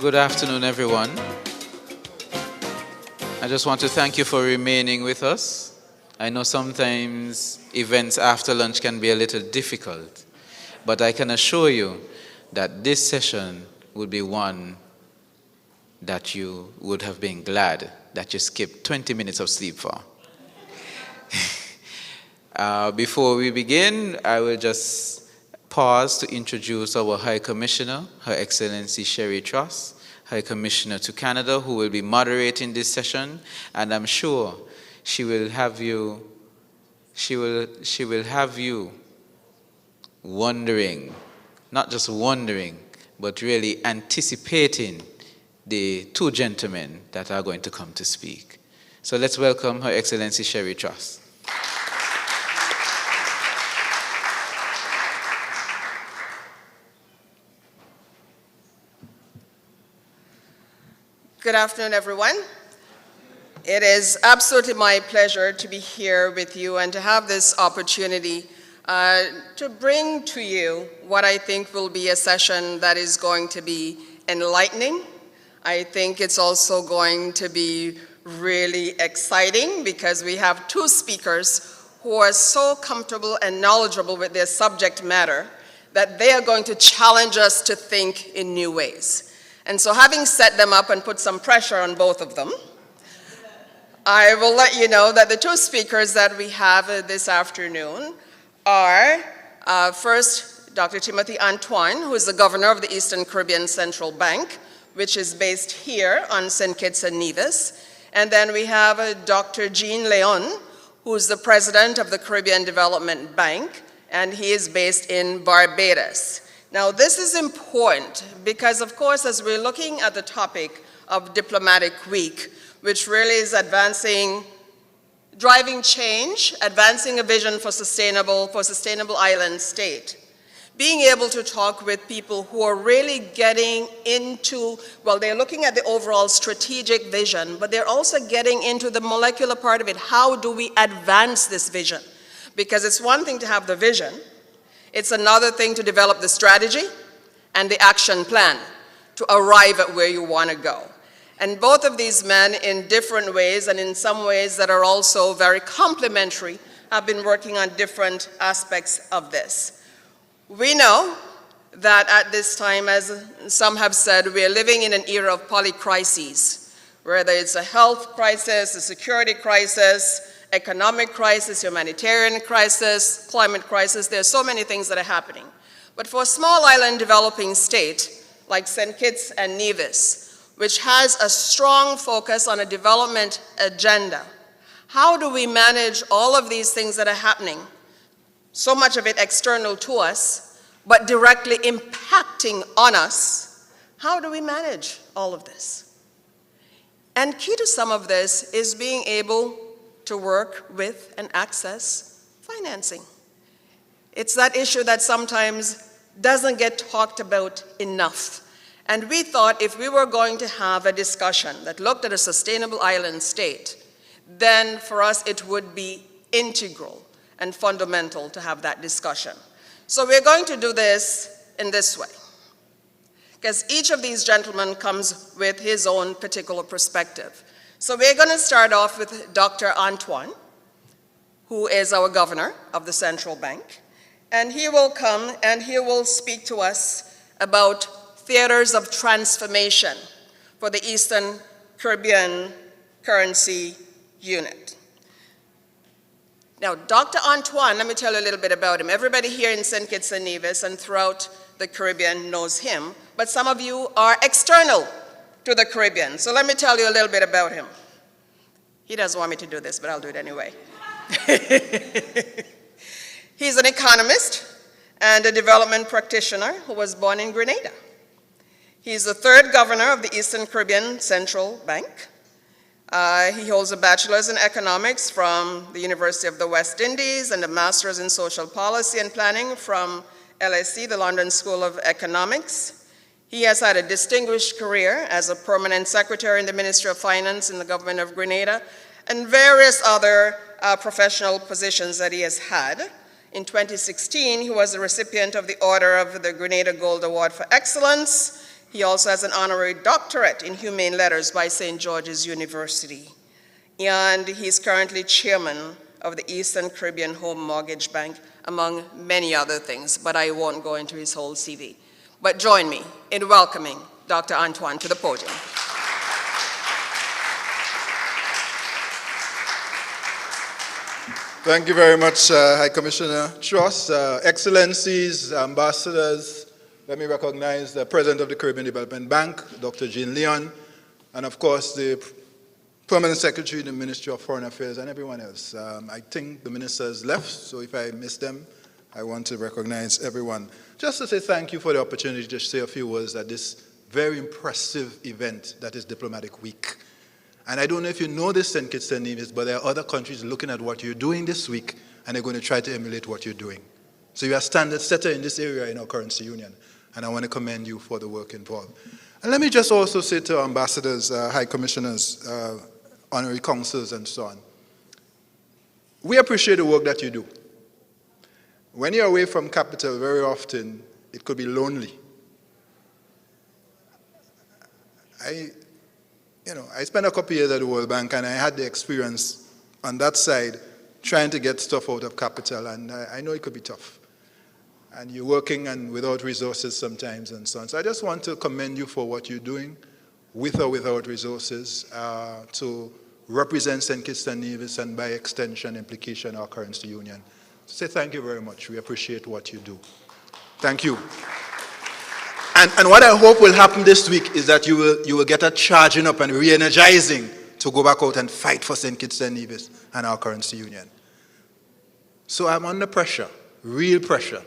Good afternoon, everyone. I just want to thank you for remaining with us. I know sometimes events after lunch can be a little difficult, but I can assure you that this session would be one that you would have been glad that you skipped 20 minutes of sleep for. Before we begin, I will just pause to introduce our High Commissioner, Her Excellency Sherry Truss, High Commissioner to Canada, who will be moderating this session, and I'm sure she will have you wondering, not just wondering, but really anticipating the two gentlemen that are going to come to speak. So let's welcome Her Excellency Sherry Truss. Good afternoon, everyone. It is absolutely my pleasure to be here with you and to have this opportunity to bring to you what I think will be a session that is going to be enlightening. I think it's also going to be really exciting because we have two speakers who are so comfortable and knowledgeable with their subject matter that they are going to challenge us to think in new ways. And so having set them up and put some pressure on both of them, I will let you know that the two speakers that we have this afternoon are first Dr. Timothy Antoine, who is the governor of the Eastern Caribbean Central Bank, which is based here on St. Kitts and Nevis. And then we have Dr. Jean Leon, who is the president of the Caribbean Development Bank, and he is based in Barbados. Now, this is important because, of course, as we're looking at the topic of Diplomatic Week, which really is driving change, advancing a vision for sustainable island state, being able to talk with people who are really getting into, well, they're looking at the overall strategic vision, but they're also getting into the molecular part of it. How do we advance this vision? Because it's one thing to have the vision. It's another thing to develop the strategy and the action plan to arrive at where you want to go. And both of these men, in different ways and in some ways that are also very complementary, have been working on different aspects of this. We know that at this time, as some have said, we are living in an era of polycrises, whether it's a health crisis, a security crisis, economic crisis, humanitarian crisis, climate crisis. There are so many things that are happening. But for a small island developing state like St. Kitts and Nevis, which has a strong focus on a development agenda, how do we manage all of these things that are happening, so much of it external to us, but directly impacting on us? How do we manage all of this? And key to some of this is being able to work with and access financing. It's that issue that sometimes doesn't get talked about enough. And we thought if we were going to have a discussion that looked at a sustainable island state, then for us it would be integral and fundamental to have that discussion. So we're going to do this in this way, because each of these gentlemen comes with his own particular perspective. So we're going to start off with Dr. Antoine, who is our governor of the central bank. And he will come and he will speak to us about theaters of transformation for the Eastern Caribbean Currency Unit. Now, Dr. Antoine, let me tell you a little bit about him. Everybody here in St. Kitts and Nevis and throughout the Caribbean knows him, but some of you are external to the Caribbean. So let me tell you a little bit about him. He doesn't want me to do this, but I'll do it anyway. He's an economist and a development practitioner who was born in Grenada. He's the third governor of the Eastern Caribbean Central Bank. He holds a bachelor's in economics from the University of the West Indies and a master's in social policy and planning from LSE, the London School of Economics. He has had a distinguished career as a permanent secretary in the Ministry of Finance in the government of Grenada and various other professional positions that he has had. In 2016, he was the recipient of the Order of the Grenada Gold Award for Excellence. He also has an honorary doctorate in humane letters by St. George's University. And he's currently chairman of the Eastern Caribbean Home Mortgage Bank, among many other things, but I won't go into his whole CV. But join me in welcoming Dr. Antoine to the podium. Thank you very much, High Commissioner Truss, Excellencies, Ambassadors. Let me recognize the President of the Caribbean Development Bank, Dr. Jean Leon, and of course the Permanent Secretary in the Ministry of Foreign Affairs and everyone else. I think the ministers left, so if I miss them, I want to recognize everyone. Just to say thank you for the opportunity to say a few words at this very impressive event that is Diplomatic Week. And I don't know if you know this, St. Kitts and Nevis, but there are other countries looking at what you're doing this week, and they're going to try to emulate what you're doing. So you are a standard setter in this area in our currency union, and I want to commend you for the work involved. And let me just also say to our ambassadors, high commissioners, honorary consuls, and so on, we appreciate the work that you do. When you're away from capital, very often, it could be lonely. I spent a couple of years at the World Bank, and I had the experience on that side trying to get stuff out of capital, and I know it could be tough. And you're working and without resources sometimes and so on. So I just want to commend you for what you're doing, with or without resources, to represent St. Kitts and Nevis and by extension, implication, our currency union. Say thank you very much. We appreciate what you do. Thank you. And what I hope will happen this week is that you will get a charging up and re-energizing to go back out and fight for St. Kitts and Nevis and our currency union. So I'm under pressure, real pressure,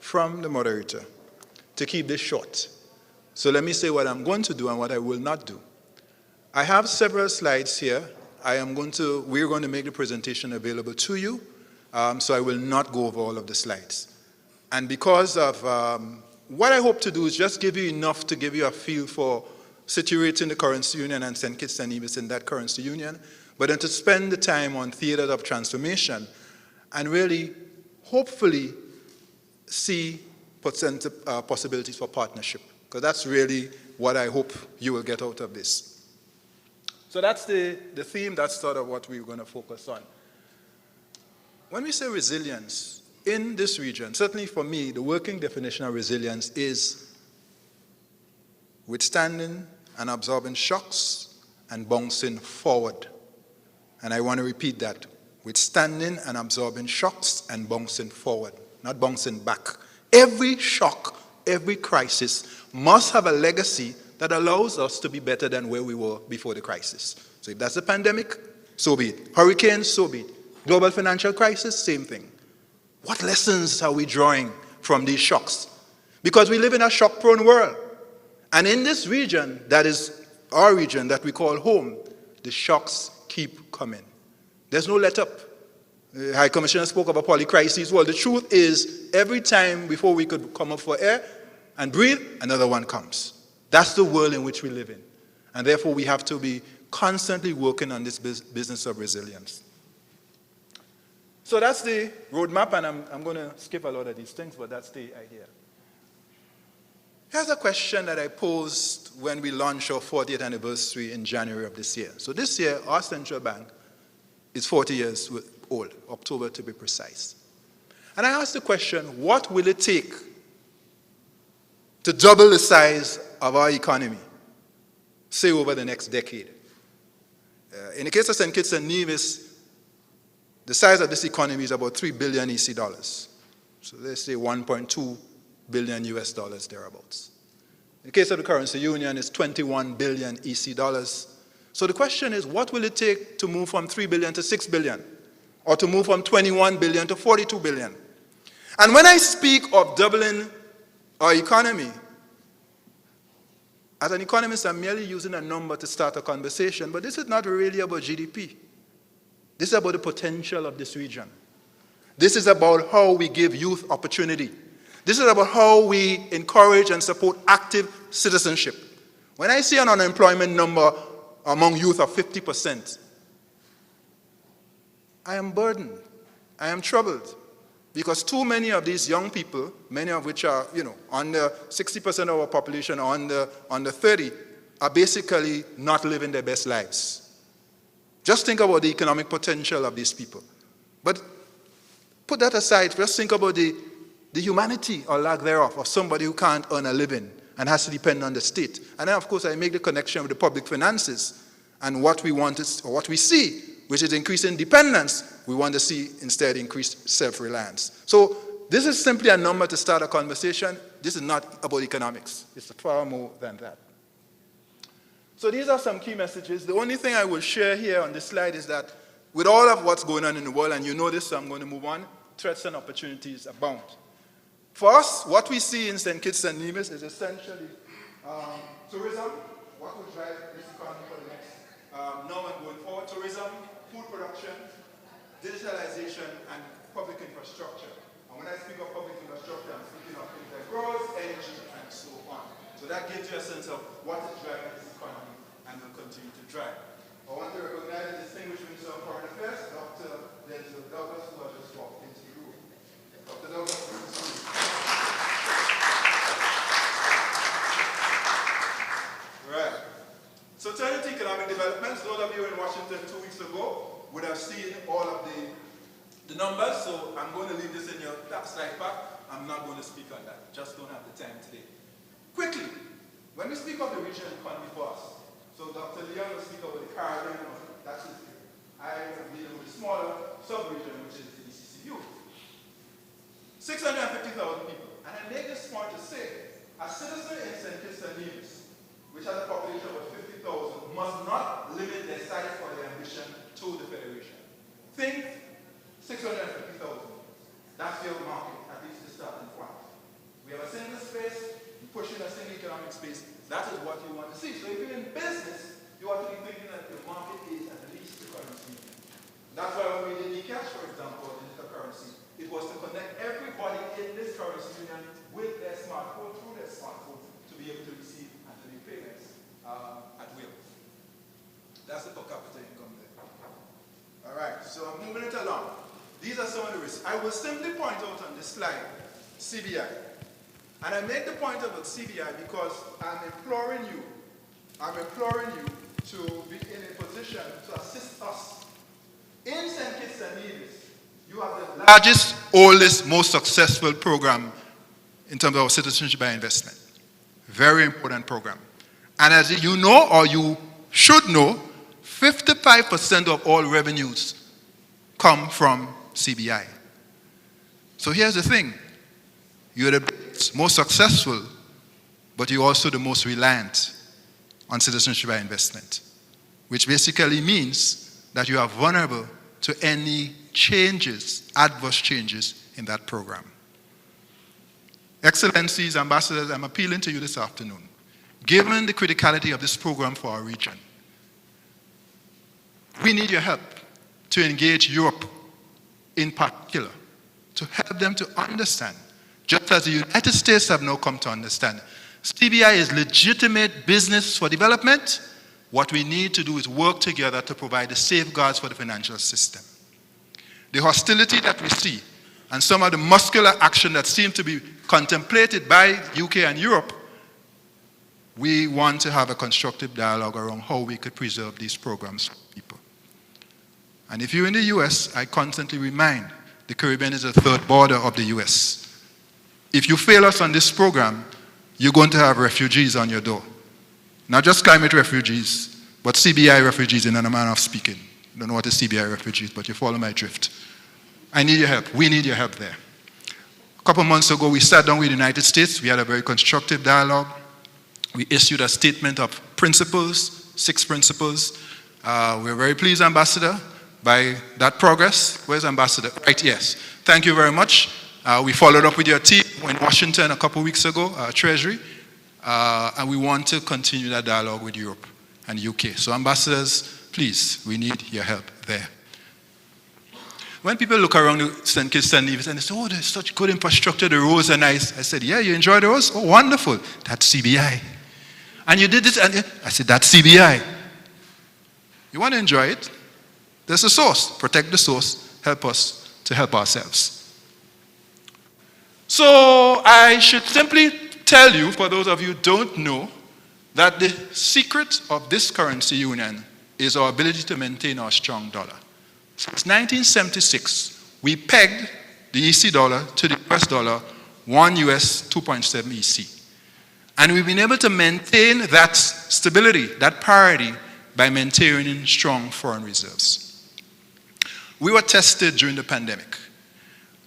from the moderator to keep this short. So let me say what I'm going to do and what I will not do. I have several slides here. We're going to make the presentation available to you, so I will not go over all of the slides. And because of what I hope to do is just give you enough to give you a feel for situating the currency union and St. Kitts and Nevis in that currency union, but then to spend the time on theaters of transformation and really, hopefully, see possibilities for partnership, because that's really what I hope you will get out of this. So that's the theme, that's sort of what we're going to focus on. When we say resilience in this region, certainly for me, the working definition of resilience is withstanding and absorbing shocks and bouncing forward. And I want to repeat that, withstanding and absorbing shocks and bouncing forward, not bouncing back. Every shock, every crisis must have a legacy that allows us to be better than where we were before the crisis. So if that's a pandemic, so be it. Hurricanes, so be it. Global financial crisis, same thing. What lessons are we drawing from these shocks? Because we live in a shock-prone world. And in this region, that is our region that we call home, the shocks keep coming. There's no let up. The High Commissioner spoke of a polycrisis. Well, the truth is, every time before we could come up for air and breathe, another one comes. That's the world in which we live in. And therefore, we have to be constantly working on this business of resilience. So that's the roadmap, and I'm going to skip a lot of these things, but that's the idea. Here's a question that I posed when we launched our 40th anniversary in January of this year. So this year, our central bank is 40 years old, October to be precise. And I asked the question, what will it take to double the size of our economy, say over the next decade? In the case of St. Kitts and Nevis, the size of this economy is about 3 billion EC dollars. So let's say 1.2 billion US dollars thereabouts. In the case of the currency union, it's 21 billion EC dollars. So the question is, what will it take to move from 3 billion to 6 billion? Or to move from 21 billion to 42 billion? And when I speak of doubling our economy, as an economist, I'm merely using a number to start a conversation, but this is not really about GDP. This is about the potential of this region. This is about how we give youth opportunity. This is about how we encourage and support active citizenship. When I see an unemployment number among youth of 50%, I am burdened. I am troubled. Because too many of these young people, many of which are, under 60% of our population are under 30, are basically not living their best lives. Just think about the economic potential of these people. But put that aside, just think about the humanity or lack thereof of somebody who can't earn a living and has to depend on the state. And then, of course, I make the connection with the public finances and what we want is, or what we see, which is increasing dependence. We want to see instead increased self-reliance. So this is simply a number to start a conversation. This is not about economics. It's far more than that. So these are some key messages. The only thing I will share here on this slide is that with all of what's going on in the world, and you know this, so I'm going to move on, threats and opportunities abound. For us, what we see in St. Kitts and Nevis is essentially tourism, what will drive this economy for the next now and going forward. Tourism, food production, digitalization, and public infrastructure. And when I speak of public infrastructure, I'm speaking of things like roads, energy, and so on. So that gives you a sense of what is driving this economy and will continue to drive. I want to recognize the distinguished Minister of Foreign Affairs, Dr. Denzel Douglas, who has just walked into the room. Dr. Douglas, right. So turning to economic developments, those of you in Washington 2 weeks ago would have seen all of the numbers, so I'm going to leave this in your slide pack. I'm not going to speak on that. Just don't have the time today. Quickly, when we speak of the regional economy for us, so Dr. Leon will speak about the Caribbean, that's it. I am dealing with a smaller sub-region, which is the ECCU. 650,000 people. And I make this point to say, a citizen in St. Kitts and Nevis, which has a population of 50,000, must not limit their size or their ambition to the Federation. Think 650,000. That's your market, at least the starting point. We have a single space, we push in a single economic space. That is what you want to see. So if you're in business, you want to be thinking that your market is at least the currency. That's why when we did eCash, for example, digital currency, it was to connect everybody in this currency union with their smartphone, through their smartphone, to be able to receive and to make payments at will. That's the per capita income there. All right, so I'm moving it along. These are some of the risks. I will simply point out on this slide, CBI. And I make the point about CBI because I'm imploring you to be in a position to assist us. In St. Kitts and Nevis, you have the largest, oldest, most successful program in terms of citizenship by investment. Very important program. And as you know, or you should know, 55% of all revenues come from CBI. So here's the thing. You're the most successful, but you're also the most reliant on citizenship by investment, which basically means that you are vulnerable to any changes, adverse changes in that program. Excellencies, ambassadors, I'm appealing to you this afternoon. Given the criticality of this program for our region, we need your help to engage Europe in particular, to help them to understand, just as the United States have now come to understand, CBI is legitimate business for development. What we need to do is work together to provide the safeguards for the financial system. The hostility that we see and some of the muscular action that seems to be contemplated by UK and Europe, we want to have a constructive dialogue around how we could preserve these programs for people. And if you're in the US, I constantly remind the Caribbean is the third border of the US. If you fail us on this program, you're going to have refugees on your door. Not just climate refugees, but CBI refugees in a manner of speaking. I don't know what is CBI refugees, but you follow my drift. I need your help. We need your help there. A couple months ago, we sat down with the United States. We had a very constructive dialogue. We issued a statement of principles, 6 principles. We're very pleased, Ambassador, by that progress. Where's Ambassador? Right, yes. Thank you very much. We followed up with your team in Washington a couple weeks ago, Treasury, and we want to continue that dialogue with Europe and UK. So ambassadors, please, we need your help there. When people look around St. Kitts and Nevis and they say, oh, there's such good infrastructure, the roads are nice. I said, yeah, you enjoy the roads? Oh, wonderful. That's CBI. And you did this, and I said, that's CBI. You want to enjoy it? There's a source. Protect the source. Help us to help ourselves. So I should simply tell you, for those of you who don't know, that the secret of this currency union is our ability to maintain our strong dollar. Since 1976, we pegged the EC dollar to the US dollar, 1 US 2.7 EC. And we've been able to maintain that stability, that parity, by maintaining strong foreign reserves. We were tested during the pandemic.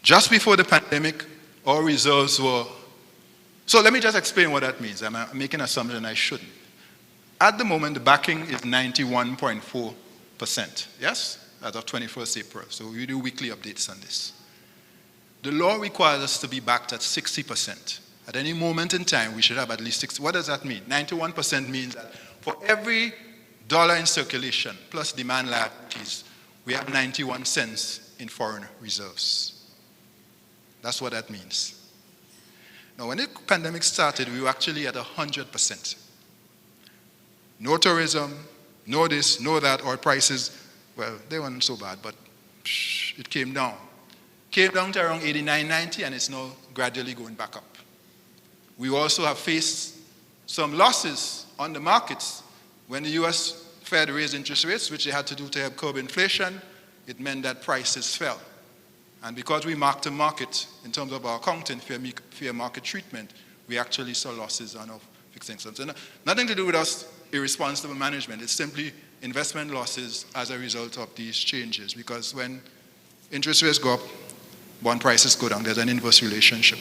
Just before the pandemic, our reserves were... So let me just explain what that means. I'm making an assumption I shouldn't. At the moment, the backing is 91.4%, yes? As of 21st April. So we do weekly updates on this. The law requires us to be backed at 60%. At any moment in time, we should have at least 60. What does that mean? 91% means that for every dollar in circulation plus demand liabilities, we have 91 cents in foreign reserves. That's what that means. Now, when the pandemic started, we were actually at 100%. No tourism, no this, no that, oil prices, well, they weren't so bad, but it came down. Came down to around 89, 90, and it's now gradually going back up. We also have faced some losses on the markets. When the US Fed raised interest rates, which they had to do to help curb inflation, it meant that prices fell. And because we marked to market in terms of our accounting, fair market treatment, we actually saw losses on our fixed income. So nothing to do with us irresponsible management. It's simply investment losses as a result of these changes. Because when interest rates go up, bond prices go down. There's an inverse relationship.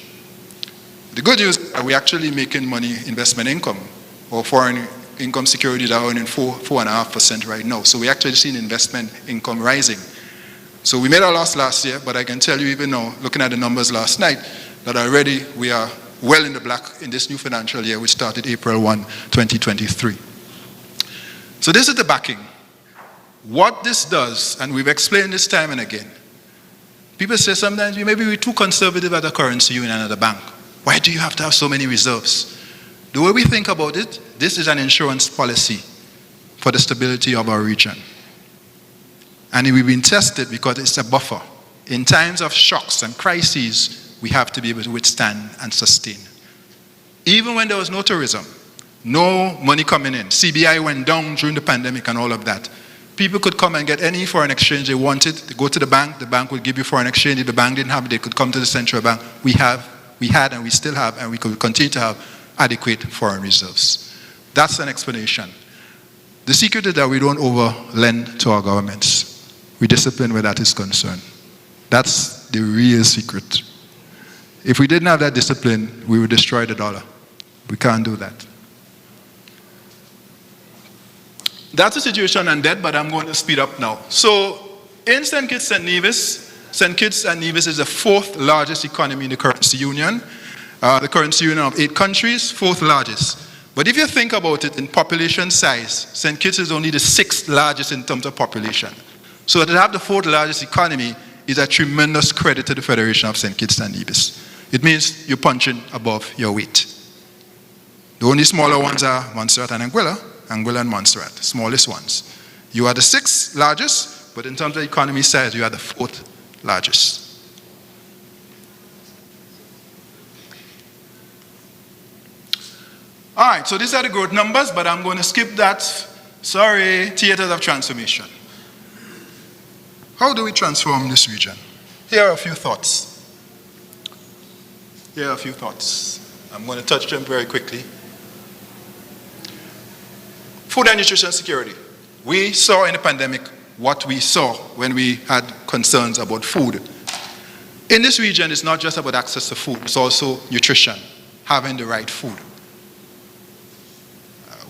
The good news is that we're actually making money, investment income, or foreign income securities are earning 4.5% right now. So we actually seen investment income rising. So we made a loss last year, but I can tell you even now, looking at the numbers last night, that already we are well in the black in this new financial year, which started April 1, 2023. So this is the backing. What this does, and we've explained this time and again, people say sometimes maybe we're too conservative at the currency union and at the bank. Why do you have to have so many reserves? The way we think about it, this is an insurance policy for the stability of our region. And we've been tested because it's a buffer. In times of shocks and crises, we have to be able to withstand and sustain. Even when there was no tourism, no money coming in, CBI went down during the pandemic and all of that, people could come and get any foreign exchange they wanted. They go to the bank would give you foreign exchange. If the bank didn't have it, they could come to the central bank. We had and we still have, and we could continue to have adequate foreign reserves. That's an explanation. The secret is that we don't over-lend to our governments. We discipline where that is concerned. That's the real secret. If we didn't have that discipline, we would destroy the dollar. We can't do that. That's the situation on debt, but I'm going to speed up now. So in St. Kitts and Nevis, St. Kitts and Nevis is the fourth largest economy in the currency union. The currency union of 8 countries, fourth largest. But if you think about it in population size, St. Kitts is only the 6th largest in terms of population. So to have the 4th largest economy is a tremendous credit to the Federation of St. Kitts and Nevis. It means you're punching above your weight. The only smaller ones are Montserrat and Anguilla and Montserrat, smallest ones. You are the 6th largest, but in terms of economy size, you are the 4th largest. All right, so these are the growth numbers, but I'm going to skip that. Sorry, theaters of transformation. How do we transform this region? Here are a few thoughts. I'm going to touch them very quickly. Food and nutrition security. We saw in the pandemic what we saw when we had concerns about food. In this region, it's not just about access to food, it's also nutrition, having the right food.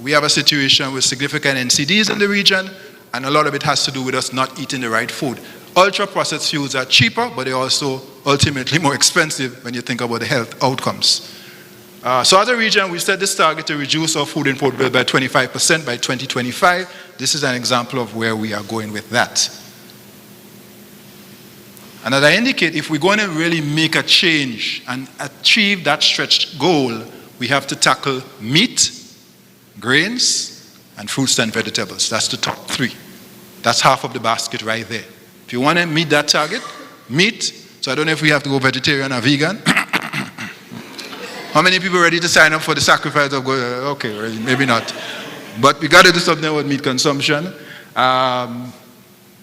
We have a situation with significant NCDs in the region, and a lot of it has to do with us not eating the right food. Ultra-processed foods are cheaper, but they're also ultimately more expensive when you think about the health outcomes. So as a region, we set this target to reduce our food import bill by 25% by 2025. This is an example of where we are going with that. And as I indicate, if we're going to really make a change and achieve that stretched goal, we have to tackle meat, grains, and fruits and vegetables. That's the top 3. That's half of the basket right there. If you want to meet that target, meat, so I don't know if we have to go vegetarian or vegan, How many people are ready to sign up for the sacrifice of God? Okay, maybe not. But we got to do something with meat consumption.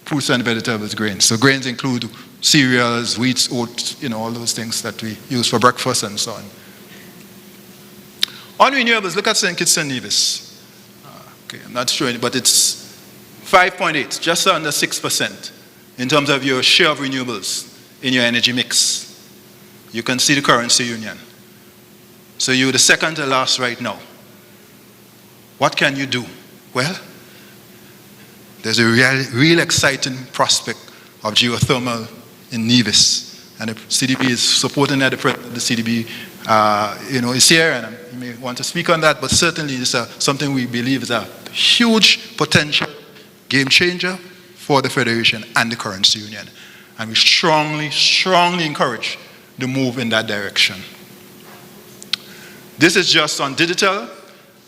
Fruits and vegetables, grains. So grains include cereals, wheats, oats, all those things that we use for breakfast and so on. On renewables, look at St. Kitts and Nevis. Okay, I'm not showing it, but it's 5.8, just under 6% in terms of your share of renewables in your energy mix. You can see the currency union. So you're the second to last right now. What can you do? Well, there's a real exciting prospect of geothermal in Nevis. And the CDB is supporting that. The president of the CDB is here, and he may want to speak on that, but certainly it's something we believe is a huge potential game changer for the Federation and the currency union. And we strongly, strongly encourage the move in that direction. This is just on digital.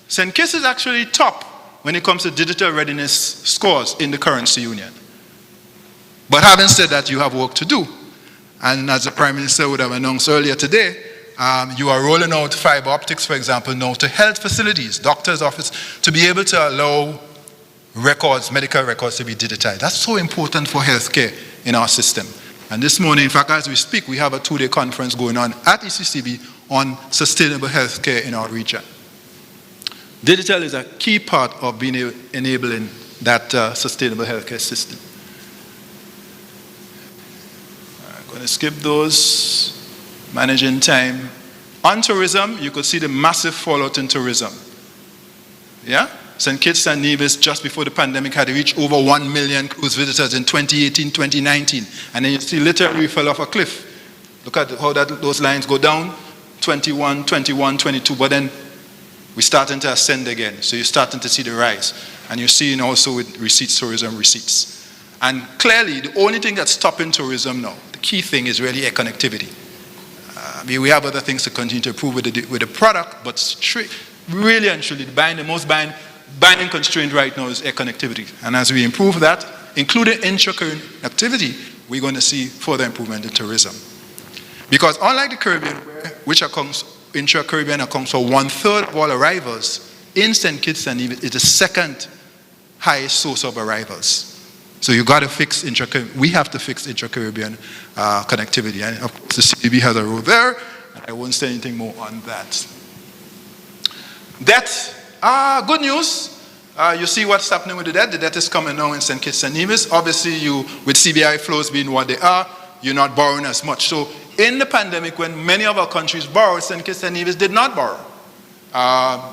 St. Kitts is actually top when it comes to digital readiness scores in the currency union. But having said that, you have work to do. And as the Prime Minister would have announced earlier today, you are rolling out fiber optics, for example, now to health facilities, doctor's office, to be able to allow records, medical records to be digitized. That's so important for healthcare in our system. And this morning, in fact, as we speak, we have a 2-day conference going on at ECCB on sustainable healthcare in our region. Digital is a key part of enabling that sustainable healthcare system. I'm going to skip those. Managing time. On tourism, you could see the massive fallout in tourism. Yeah? St. Kitts and Nevis, just before the pandemic, had reached over 1 million cruise visitors in 2018, 2019. And then you see literally we fell off a cliff. Look at how those lines go down. 21, 21, 22. But then we're starting to ascend again. So you're starting to see the rise. And you're seeing also with receipts, tourism receipts. And clearly, the only thing that's stopping tourism now, the key thing is really air connectivity. We have other things to continue to improve with the product, but really and truly, the most binding constraint right now is air connectivity. And as we improve that, including intra-Caribbean activity, we're going to see further improvement in tourism. Because unlike the Caribbean, which intra-Caribbean accounts for 1/3 of all arrivals, in St. Kitts and Nevis is the second highest source of arrivals. So you got to fix we have to fix intra-Caribbean connectivity. And of course, the CDB has a role there. I won't say anything more on that. Debt, good news. You see what's happening with the debt. The debt is coming now in St. Kitts and Nevis. Obviously, with CBI flows being what they are, you're not borrowing as much. So in the pandemic, when many of our countries borrowed, St. Kitts and Nevis did not borrow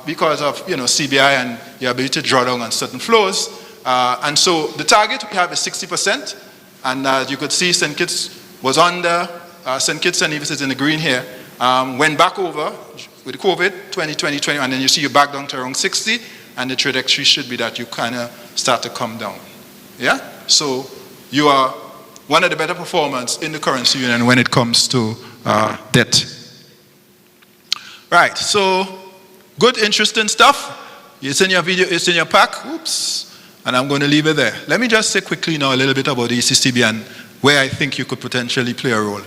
because of CBI and the ability to draw down on certain flows. And so the target we have is 60%, and you could see St. Kitts was under, St. Kitts and Nevis is in the green here, went back over with COVID, 2020, and then you see you back down to around 60, and the trajectory should be that you kind of start to come down. Yeah? So you are one of the better performers in the currency union when it comes to debt. Right, so good, interesting stuff. It's in your video, it's in your pack. Oops. And I'm going to leave it there. Let me just say quickly now a little bit about the ECCB and where I think you could potentially play a role.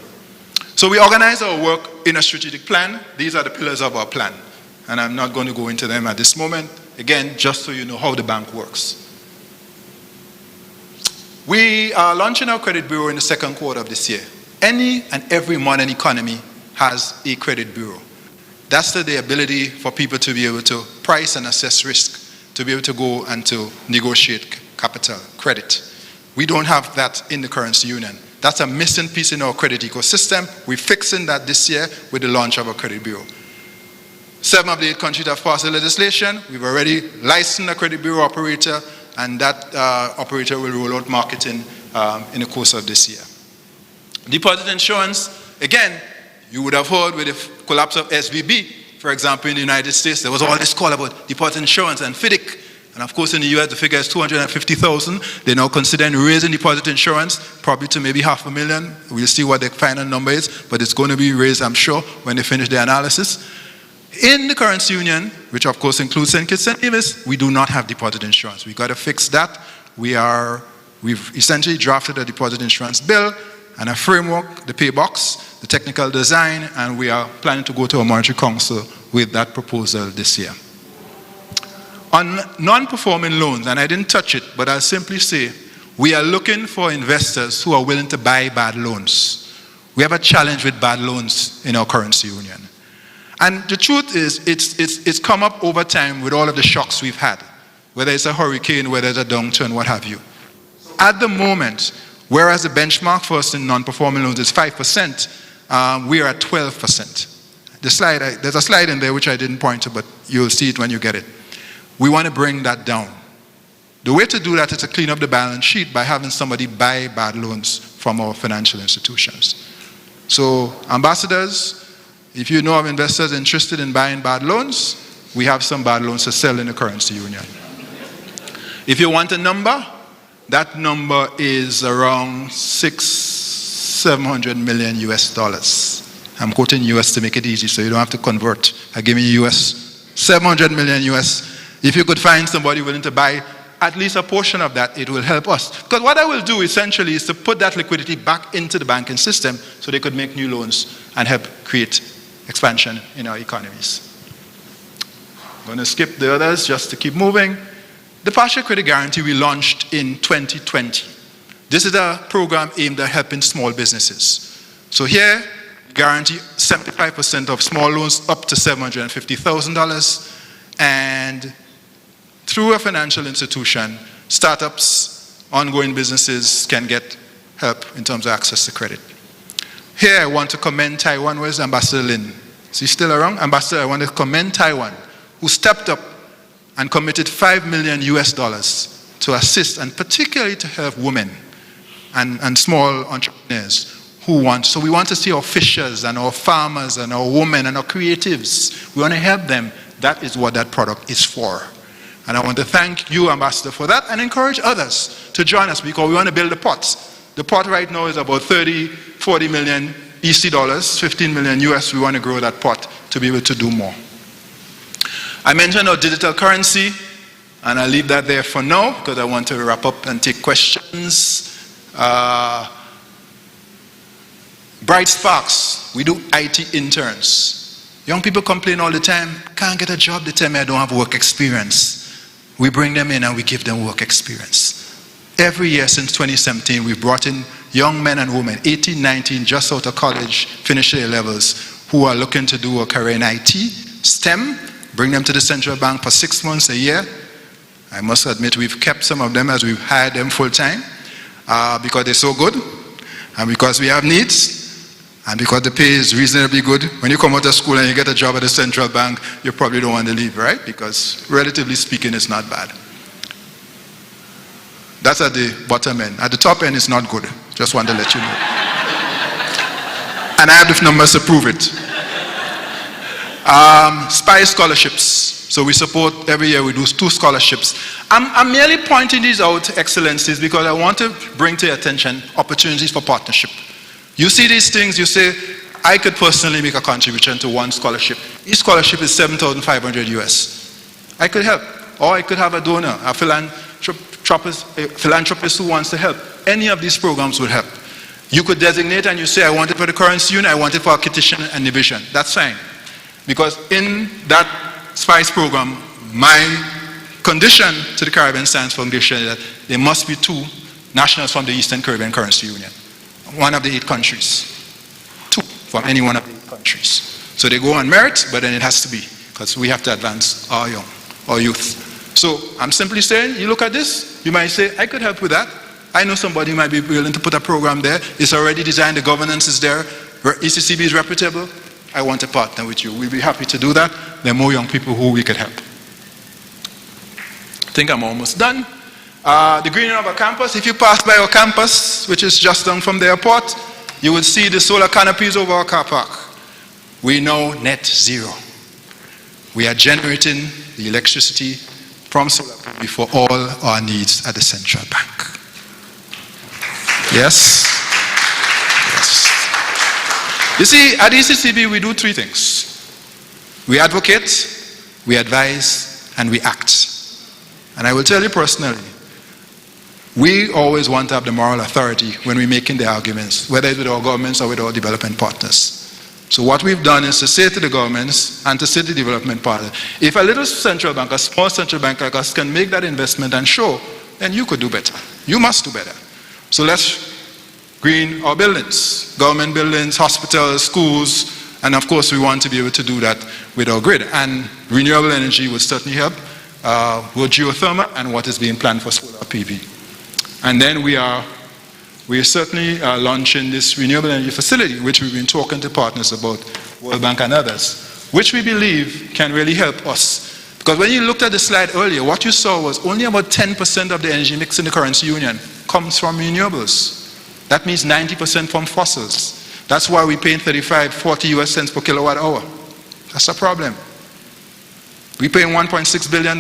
So we organize our work in a strategic plan. These are the pillars of our plan. And I'm not going to go into them at this moment. Again, just so you know how the bank works. We are launching our credit bureau in the second quarter of this year. Any and every modern economy has a credit bureau. That's the ability for people to be able to price and assess risk, to be able to go and to negotiate capital, credit. We don't have that in the currency union. That's a missing piece in our credit ecosystem. We're fixing that this year with the launch of our credit bureau. 7 of the 8 countries have passed the legislation. We've already licensed a credit bureau operator, and that operator will roll out marketing in the course of this year. Deposit insurance, again, you would have heard with the collapse of SVB, for example, in the United States, there was all this call about deposit insurance and FDIC. And of course, in the US, the figure is 250,000. They're now considering raising deposit insurance, probably to maybe 500,000. We'll see what the final number is, but it's going to be raised, I'm sure, when they finish their analysis. In the currency union, which of course includes St. Kitts and Nevis, we do not have deposit insurance. We've got to fix that. We've essentially drafted a deposit insurance bill. and a framework, the pay box, the technical design, and we are planning to go to a monetary council with that proposal this year. On non-performing loans, and I didn't touch it, but I'll simply say, we are looking for investors who are willing to buy bad loans. We have a challenge with bad loans in our currency union. And the truth is, it's come up over time with all of the shocks we've had, whether it's a hurricane, whether it's a downturn, what have you. At the moment, whereas the benchmark for us in non-performing loans is 5%, we are at 12%. There's a slide in there which I didn't point to, but you'll see it when you get it. We want to bring that down. The way to do that is to clean up the balance sheet by having somebody buy bad loans from our financial institutions. So, ambassadors, if you know of investors interested in buying bad loans, we have some bad loans to sell in the currency union. If you want a number, that number is around $700 million US dollars. I'm quoting US to make it easy so you don't have to convert. I give you US, 700 million US. If you could find somebody willing to buy at least a portion of that, it will help us. Because what I will do essentially is to put that liquidity back into the banking system so they could make new loans and help create expansion in our economies. I'm going to skip the others just to keep moving. The partial credit guarantee we launched in 2020. This is a program aimed at helping small businesses. So here, guarantee 75% of small loans up to $750,000, and through a financial institution, startups, ongoing businesses can get help in terms of access to credit. Here I want to commend Taiwan. Where's Ambassador Lin? Is he still around? Ambassador, I want to commend Taiwan, who stepped up and committed $5 million US to assist and particularly to help women and small entrepreneurs who want. So we want to see our fishers and our farmers and our women and our creatives. We want to help them. That is what that product is for. And I want to thank you, Ambassador, for that and encourage others to join us because we want to build the pots. The pot right now is about 40 million EC dollars, 15 million US. We want to grow that pot to be able to do more. I mentioned our digital currency, and I'll leave that there for now because I want to wrap up and take questions. Bright Sparks, we do IT interns. Young people complain all the time, can't get a job, they tell me I don't have work experience. We bring them in and we give them work experience. Every year since 2017, we've brought in young men and women, 18, 19, just out of college, finish their levels, who are looking to do a career in IT, STEM, bring them to the central bank for 6 months, a year. I must admit we've kept some of them as we've hired them full time because they're so good and because we have needs. And because the pay is reasonably good, when you come out of school and you get a job at the central bank, you probably don't want to leave, right? Because relatively speaking, it's not bad. That's at the bottom end. At the top end, it's not good. Just want to let you know. And I have the numbers to prove it. SPY scholarships. So we support, every year we do 2 scholarships. I'm merely pointing these out, Excellencies, because I want to bring to your attention opportunities for partnership. You see these things, you say, I could personally make a contribution to 1 scholarship. Each scholarship is 7,500 US. I could help, or I could have a donor, a philanthropist who wants to help. Any of these programs would help. You could designate and you say, I want it for the currency union, I want it for acquisition and division. That's fine. Because in that SPICE program, my condition to the Caribbean Science Foundation is that there must be 2 nationals from the Eastern Caribbean Currency Union. One of the 8 countries. 2 from any one of the 8 countries. So they go on merit, but then it has to be, because we have to advance our youth. So I'm simply saying, you look at this, you might say, I could help with that. I know somebody who might be willing to put a program there. It's already designed, the governance is there, ECCB is reputable. I want to partner with you. We'll be happy to do that. There are more young people who we could help. I think I'm almost done. The greening of our campus, if you pass by our campus, which is just down from the airport, you will see the solar canopies over our car park. We know net zero. We are generating the electricity from solar for all our needs at the central bank. Yes? Yes. You see, at ECCB we do 3 things. We advocate, we advise, and we act. And I will tell you personally, we always want to have the moral authority when we're making the arguments, whether it's with our governments or with our development partners. So what we've done is to say to the governments and to say to the development partners, if a little central bank, a small central bank like us can make that investment and show, then you could do better. You must do better. So let's green our buildings, government buildings, hospitals, schools, and of course we want to be able to do that with our grid. And renewable energy would certainly help with geothermal and what is being planned for solar PV. And then we are certainly launching this renewable energy facility, which we've been talking to partners about, World Bank and others, which we believe can really help us. Because when you looked at the slide earlier, what you saw was only about 10% of the energy mix in the currency union comes from renewables. That means 90% from fossils. That's why we're paying 35, 40 US cents per kilowatt hour. That's a problem. We're paying $1.6 billion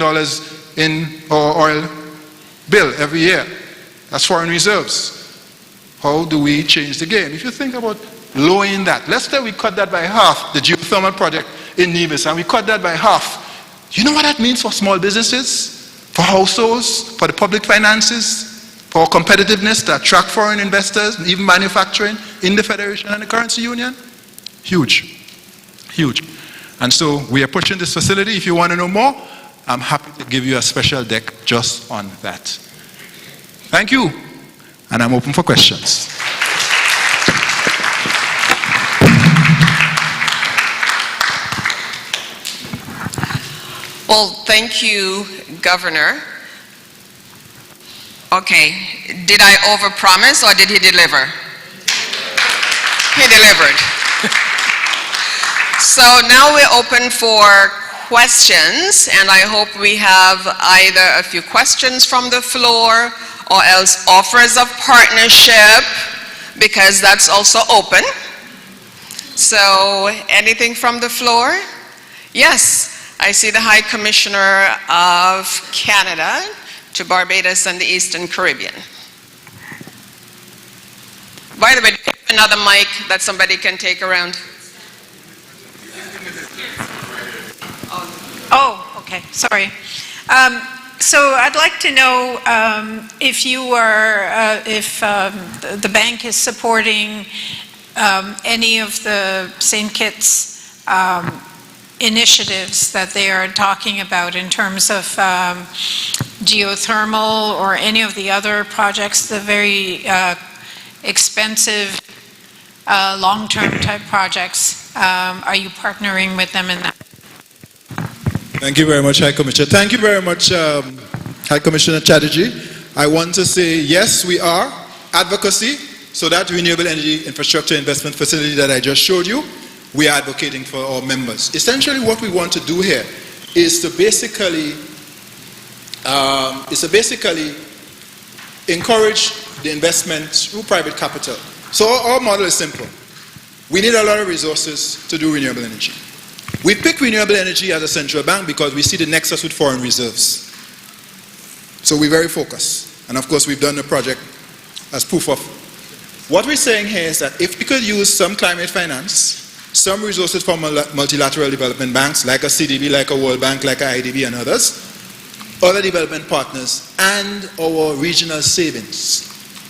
in our oil bill every year. That's foreign reserves. How do we change the game? If you think about lowering that, let's say we cut that by half, the geothermal project in Nevis, and we cut that by half. You know what that means for small businesses, for households, for the public finances, for competitiveness to attract foreign investors, even manufacturing in the Federation and the currency union? Huge, huge. And so we are pushing this facility. If you want to know more, I'm happy to give you a special deck just on that. Thank you, and I'm open for questions. Well, thank you, Governor. Okay, did I overpromise or did he deliver? He delivered. So now we're open for questions, and I hope we have either a few questions from the floor or else offers of partnership, because that's also open. So anything from the floor? Yes, I see the High Commissioner of Canada to Barbados and the Eastern Caribbean. By the way, another mic that somebody can take around. Oh, okay, sorry. So I'd like to know if you are, if the bank is supporting any of the St. Kitts initiatives that they are talking about in terms of geothermal or any of the other projects, the very expensive long-term type projects. Are you partnering with them in that? Thank you very much, High Commissioner. Thank you very much, High Commissioner Chatterjee. I want to say, yes, we are. Advocacy, so that renewable energy infrastructure investment facility that I just showed you, we are advocating for our members. Essentially what we want to do here is to basically, encourage the investment through private capital. So our model is simple. We need a lot of resources to do renewable energy. We pick renewable energy as a central bank because we see the nexus with foreign reserves. So we're very focused. And of course, we've done the project as proof of. What we're saying here is that if we could use some climate finance, some resources from multilateral development banks, like a CDB, like a World Bank, like a IDB and others, other development partners, and our regional savings,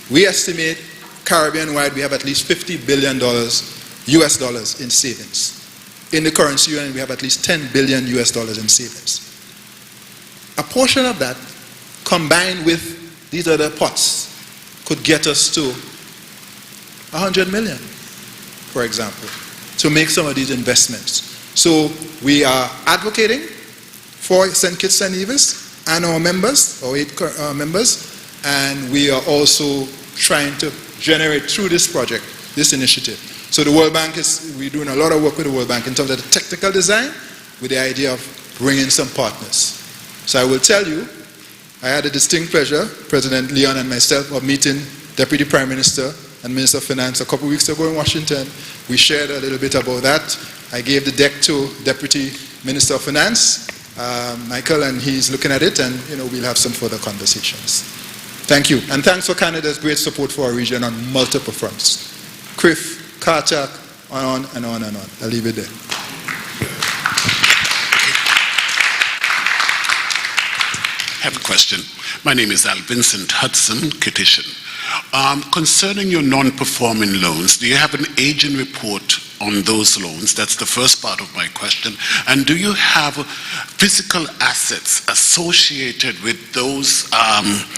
we estimate Caribbean-wide we have at least $50 billion US dollars in savings. In the currency union, we have at least $10 billion US dollars in savings. A portion of that, combined with these other pots, could get us to 100 million, for example, to make some of these investments. So we are advocating for St. Kitts and Nevis and our members, our 8 members, and we are also trying to generate through this project, this initiative. So the World Bank we're doing a lot of work with the World Bank in terms of the technical design with the idea of bringing some partners. So I will tell you, I had a distinct pleasure, President Leon and myself, of meeting Deputy Prime Minister and Minister of Finance a couple of weeks ago in Washington. We shared a little bit about that. I gave the deck to Deputy Minister of Finance, Michael, and he's looking at it, and we'll have some further conversations. Thank you. And thanks for Canada's great support for our region on multiple fronts. CRIF, Karchak, on and on and on. I'll leave it there. I have a question. My name is Al Vincent Hudson, Kitishan. Concerning your non-performing loans, do you have an aging report on those loans? That's the first part of my question. And do you have physical assets associated with those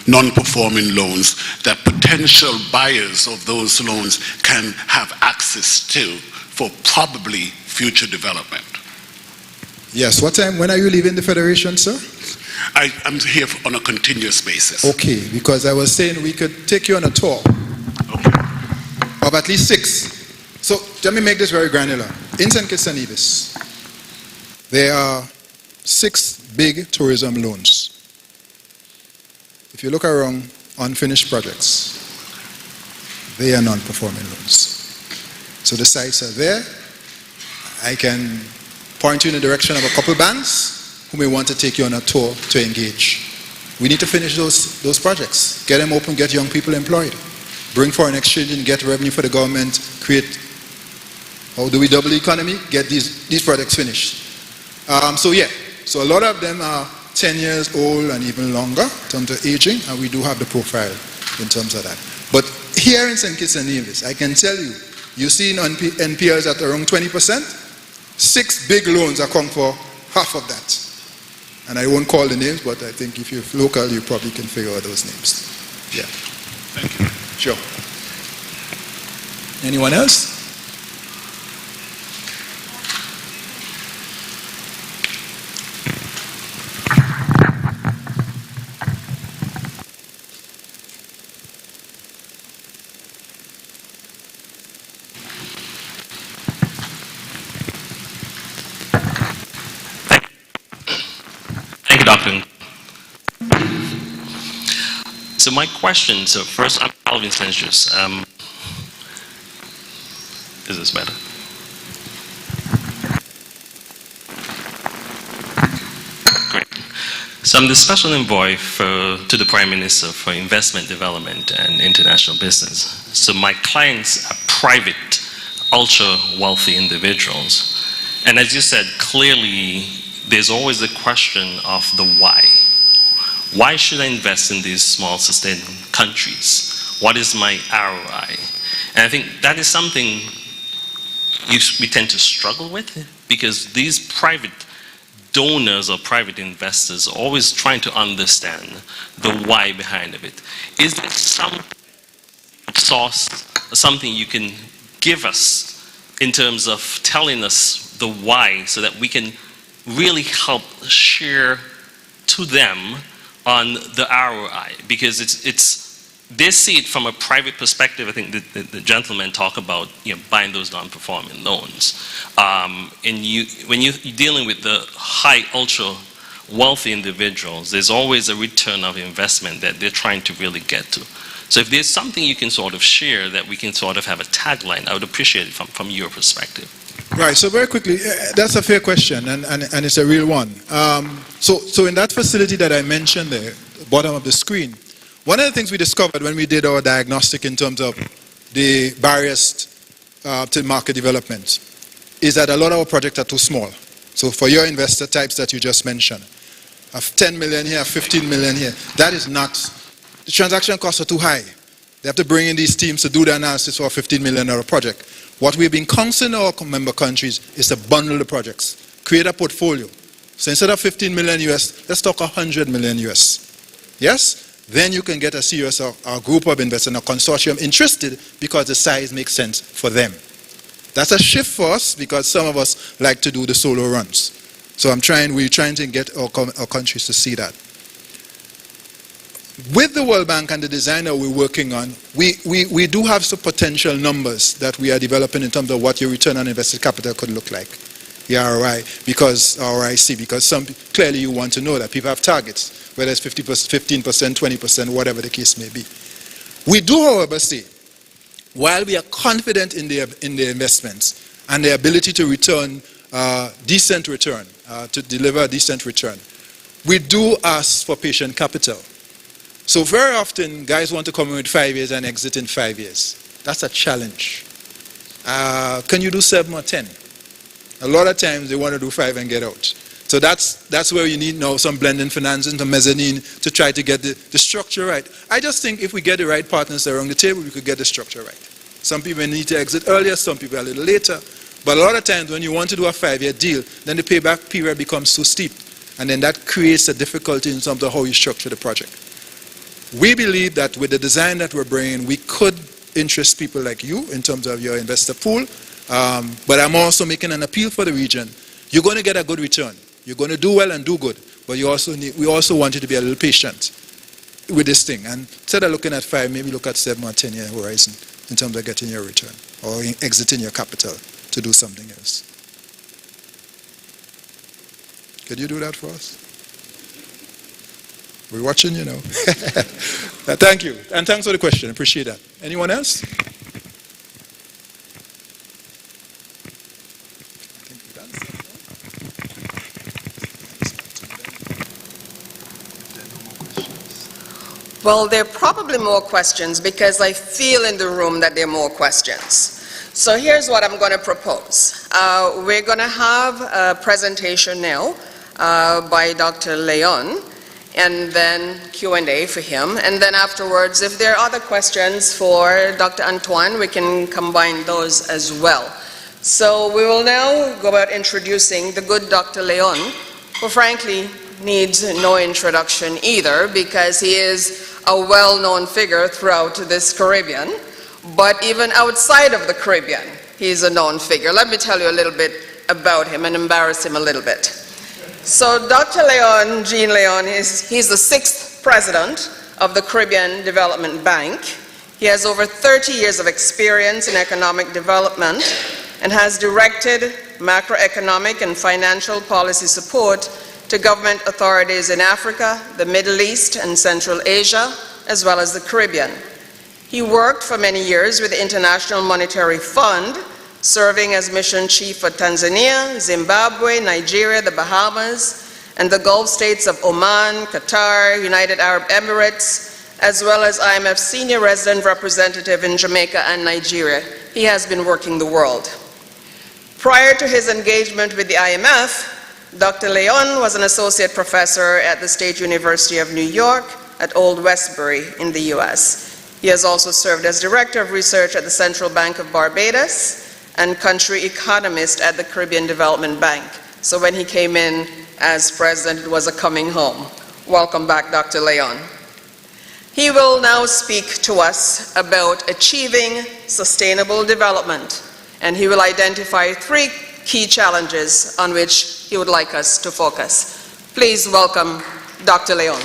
non-performing loans that potential buyers of those loans can have access to for probably future development? Yes, when are you leaving the Federation, sir? I'm here on a continuous basis. Okay, because I was saying we could take you on a tour of at least 6. So let me make this very granular. In St. Kitts and Nevis, there are 6 big tourism loans. If you look around unfinished projects, they are non-performing loans. So the sites are there. I can point you in the direction of a couple banks who may want to take you on a tour to engage. We need to finish those projects, get them open, get young people employed, bring foreign exchange and get revenue for the government, create, how do we double the economy? Get these projects finished. So a lot of them are 10 years old and even longer in terms of aging, and we do have the profile in terms of that. But here in St. Kitts and Nevis, I can tell you, you've seen NPLs at around 20%, 6 big loans account for half of that. And I won't call the names, but I think if you're local, you probably can figure out those names. Yeah. Thank you. Sure. Anyone else? Doctor. So my question, first I'm Alvin Sanchez. Is this better? Great. So I'm the special envoy to the Prime Minister for Investment Development and International Business. So my clients are private, ultra-wealthy individuals. And as you said, clearly, there's always the question of the why. Why should I invest in these small sustainable countries? What is my ROI? And I think that is something we tend to struggle with, because these private donors or private investors are always trying to understand the why behind of it. Is there some source, something you can give us in terms of telling us the why, so that we can really help share to them on the ROI? Because they see it from a private perspective. I think the gentleman talk about buying those non-performing loans. And when you're dealing with the high, ultra wealthy individuals, there's always a return of investment that they're trying to really get to. So if there's something you can sort of share that we can sort of have a tagline, I would appreciate it from your perspective. Right, so very quickly, that's a fair question, and it's a real one. So in that facility that I mentioned there, bottom of the screen, one of the things we discovered when we did our diagnostic in terms of the barriers to market development is that a lot of our projects are too small. So for your investor types that you just mentioned, of 10 million here, 15 million here, that is not, the transaction costs are too high. They have to bring in these teams to do the analysis for a $15 million project. What we've been counseling our member countries is to bundle the projects, create a portfolio. So instead of 15 million US, let's talk 100 million US. Yes? Then you can get a series of a group of investors, a consortium interested because the size makes sense for them. That's a shift for us because some of us like to do the solo runs. So we're trying to get our countries to see that. With the World Bank and the designer we're working on, we do have some potential numbers that we are developing in terms of what your return on invested capital could look like, the ROI, because ROIC, because clearly you want to know that people have targets, whether it's 50%, 15%, 20%, whatever the case may be. We do, however, say, while we are confident in the investments and the ability to return decent return, to deliver a decent return, we do ask for patient capital. So very often, guys want to come in with 5 years and exit in 5 years. That's a challenge. Can you do 7 or 10? A lot of times, they want to do 5 and get out. So that's where you need now some blending financing, some mezzanine to try to get the structure right. I just think if we get the right partners around the table, we could get the structure right. Some people need to exit earlier, some people a little later. But a lot of times when you want to do a 5-year deal, then the payback period becomes so steep. And then that creates a difficulty in terms of how you structure the project. We believe that with the design that we're bringing, we could interest people like you in terms of your investor pool. But I'm also making an appeal for the region. You're going to get a good return. You're going to do well and do good. But we also want you to be a little patient with this thing. And instead of looking at 5, maybe look at 7 or 10-year horizon in terms of getting your return or exiting your capital to do something else. Could you do that for us? We're watching, you know. Thank you. And thanks for the question. Appreciate that. Anyone else? Well, there are probably more questions because I feel in the room that there are more questions. So here's what I'm going to propose. We're going to have a presentation now by Dr. Leon, and then Q&A for him. And then afterwards, if there are other questions for Dr. Antoine, we can combine those as well. So we will now go about introducing the good Dr. Leon, who frankly needs no introduction either because he is a well-known figure throughout this Caribbean. But even outside of the Caribbean, he's a known figure. Let me tell you a little bit about him and embarrass him a little bit. So Dr. Leon, Jean Leon, he's the 6th president of the Caribbean Development Bank. He has over 30 years of experience in economic development and has directed macroeconomic and financial policy support to government authorities in Africa, the Middle East, and Central Asia, as well as the Caribbean. He worked for many years with the International Monetary Fund, serving as mission chief for Tanzania, Zimbabwe, Nigeria, the Bahamas, and the Gulf states of Oman, Qatar, United Arab Emirates, as well as IMF senior resident representative in Jamaica and Nigeria. He has been working the world. Prior to his engagement with the IMF, Dr. Leon was an associate professor at the State University of New York at Old Westbury in the US. He has also served as director of research at the Central Bank of Barbados and country economist at the Caribbean Development Bank. So when he came in as president, it was a coming home. Welcome back, Dr. Leon. He will now speak to us about achieving sustainable development, and he will identify 3 key challenges on which he would like us to focus. Please welcome Dr. Leon.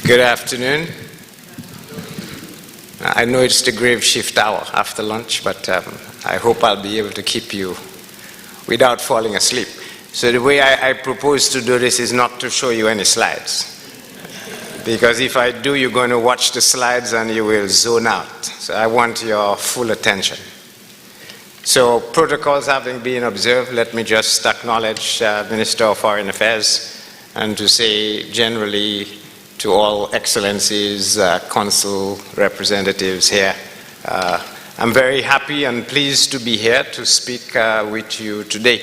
Good afternoon. I know it's the grave shift hour after lunch, but I hope I'll be able to keep you without falling asleep. So the way I propose to do this is not to show you any slides. Because if I do, you're going to watch the slides and you will zone out. So I want your full attention. So protocols having been observed, let me just acknowledge Minister of Foreign Affairs and to say generally to all excellencies, consul representatives here, I'm very happy and pleased to be here to speak with you today.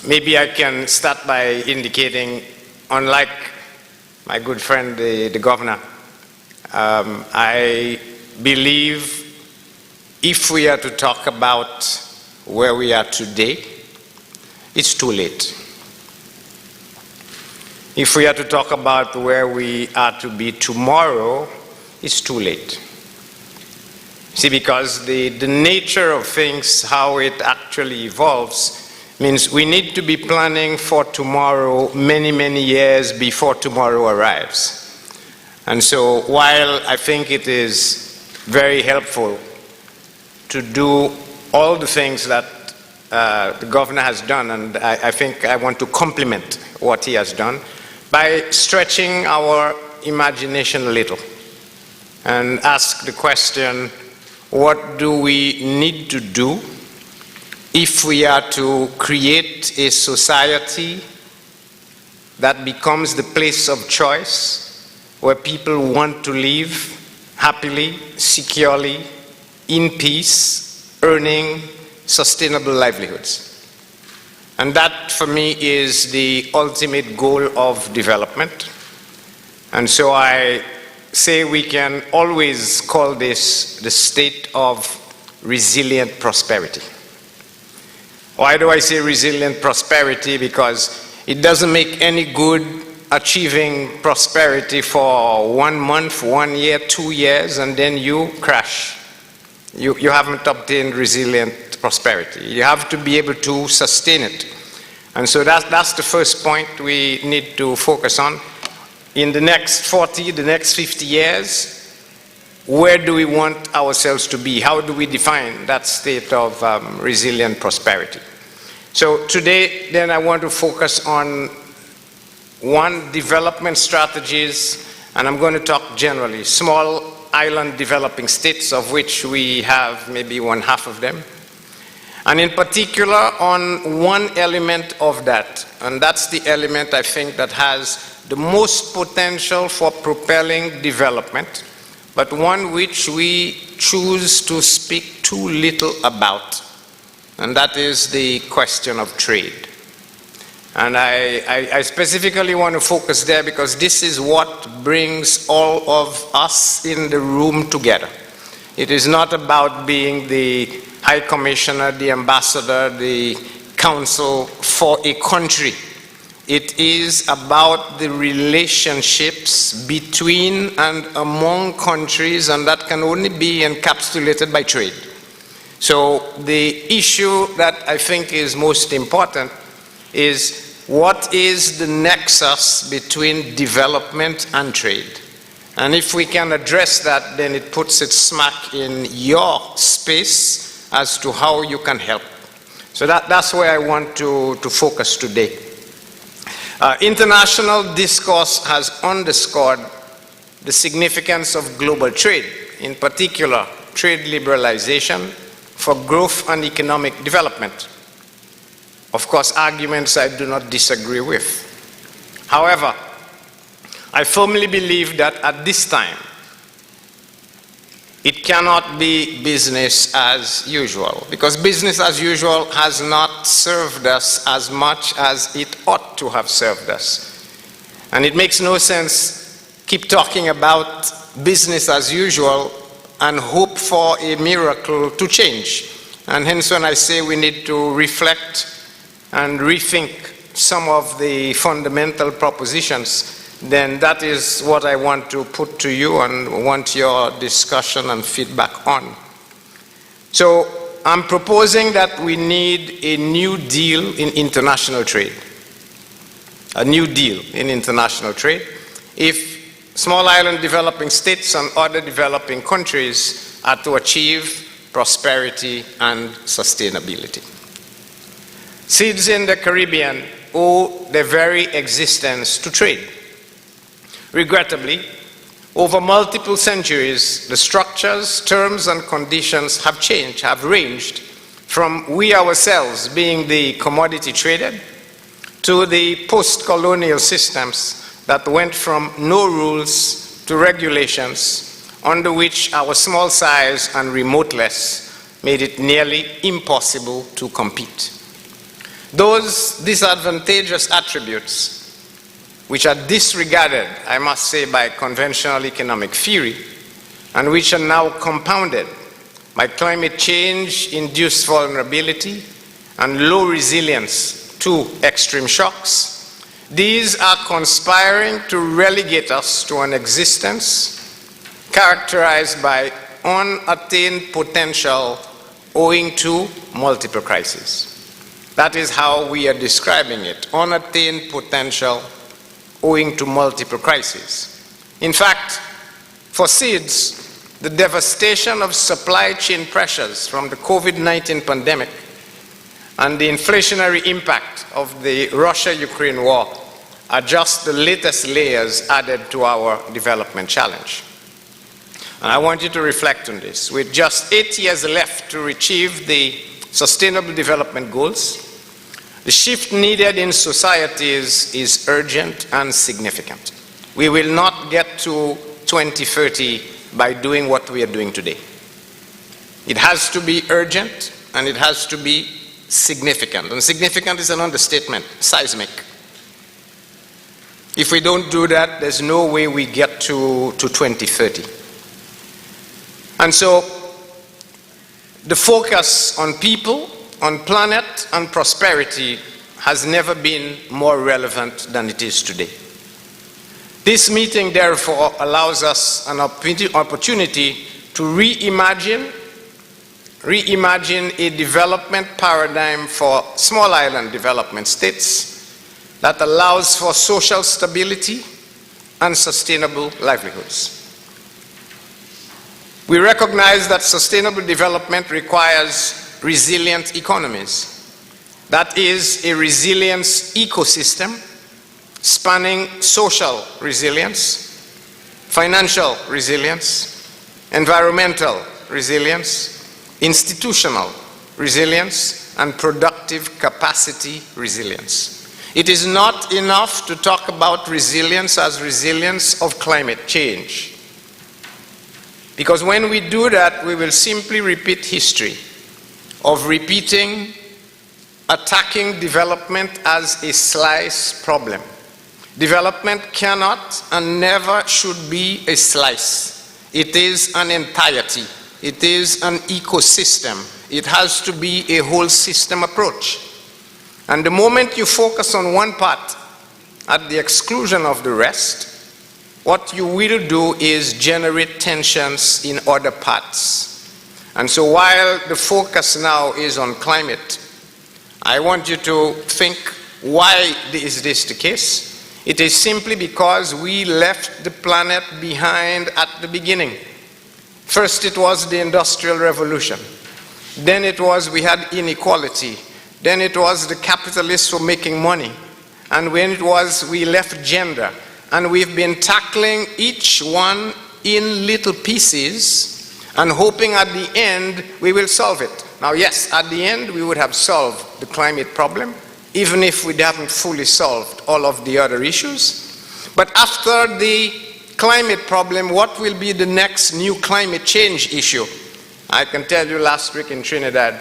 Maybe I can start by indicating, unlike my good friend, the governor, I believe if we are to talk about where we are today, it's too late. If we are to talk about where we are to be tomorrow, it's too late. See, because the nature of things, how it actually evolves, means we need to be planning for tomorrow many, many years before tomorrow arrives. And so while I think it is very helpful to do all the things that the governor has done, and I think I want to compliment what he has done, by stretching our imagination a little and ask the question, what do we need to do if we are to create a society that becomes the place of choice where people want to live happily, securely, in peace, earning sustainable livelihoods. And that, for me, is the ultimate goal of development. And so I say we can always call this the state of resilient prosperity. Why do I say resilient prosperity? Because it doesn't make any good achieving prosperity for 1 month, 1 year, 2 years, and then you crash. You haven't obtained resilient prosperity. You have to be able to sustain it. And so that's the first point we need to focus on. In the next 40, the next 50 years, where do we want ourselves to be? How do we define that state of resilient prosperity? So today, then, I want to focus on one, development strategies, and I'm going to talk generally. Small island developing states, of which we have maybe 1/2 of them. And in particular on one element of that, and that's the element I think that has the most potential for propelling development, but one which we choose to speak too little about, and that is the question of trade. And I specifically want to focus there because this is what brings all of us in the room together. It is not about being the High Commissioner, the Ambassador, the Council for a country. It is about the relationships between and among countries, and that can only be encapsulated by trade. So the issue that I think is most important is what is the nexus between development and trade? And if we can address that, then it puts it smack in your space as to how you can help. So that's where I want to focus today. International discourse has underscored the significance of global trade, in particular trade liberalization for growth and economic development. Of course, arguments I do not disagree with. However, I firmly believe that at this time, it cannot be business as usual, because business as usual has not served us as much as it ought to have served us. And it makes no sense keep talking about business as usual and hope for a miracle to change. And hence when I say we need to reflect and rethink some of the fundamental propositions, then that is what I want to put to you and want your discussion and feedback on. So I'm proposing that we need a new deal in international trade. A new deal in international trade if small island developing states and other developing countries are to achieve prosperity and sustainability. Seeds in the Caribbean owe their very existence to trade. Regrettably, over multiple centuries, the structures, terms, and conditions have changed, have ranged from we ourselves being the commodity traded to the post-colonial systems that went from no rules to regulations under which our small size and remoteness made it nearly impossible to compete. Those disadvantageous attributes, which are disregarded, I must say, by conventional economic theory, and which are now compounded by climate change-induced vulnerability and low resilience to extreme shocks, these are conspiring to relegate us to an existence characterized by unattained potential owing to multiple crises. That is how we are describing it, unattained potential owing to multiple crises. In fact, for seeds, the devastation of supply chain pressures from the COVID-19 pandemic and the inflationary impact of the Russia-Ukraine war are just the latest layers added to our development challenge. And I want you to reflect on this. With just 8 years left to achieve the Sustainable Development Goals, The shift needed in societies is urgent and significant. We will not get to 2030 by doing what we are doing today. It has to be urgent and it has to be significant. And significant is an understatement, seismic. If we don't do that, there's no way we get to 2030. And so the focus on people, on planet, and prosperity has never been more relevant than it is today. This meeting, therefore, allows us an opportunity to reimagine a development paradigm for small island development states that allows for social stability and sustainable livelihoods. We recognize that sustainable development requires resilient economies. That is a resilience ecosystem spanning social resilience, financial resilience, environmental resilience, institutional resilience, and productive capacity resilience. It is not enough to talk about resilience as resilience of climate change. Because when we do that, we will simply repeat history of attacking development as a slice problem. Development cannot and never should be a slice. It is an entirety. It is an ecosystem. It has to be a whole system approach. And the moment you focus on one part at the exclusion of the rest, what you will do is generate tensions in other parts. And so while the focus now is on climate, I want you to think, why is this the case? It is simply because we left the planet behind at the beginning. First it was the Industrial Revolution. Then it was we had inequality. Then it was the capitalists were making money. And when it was we left gender. And we've been tackling each one in little pieces and hoping at the end we will solve it. Now yes, at the end we would have solved the climate problem, even if we haven't fully solved all of the other issues. But after the climate problem, what will be the next new climate change issue? I can tell you last week in Trinidad,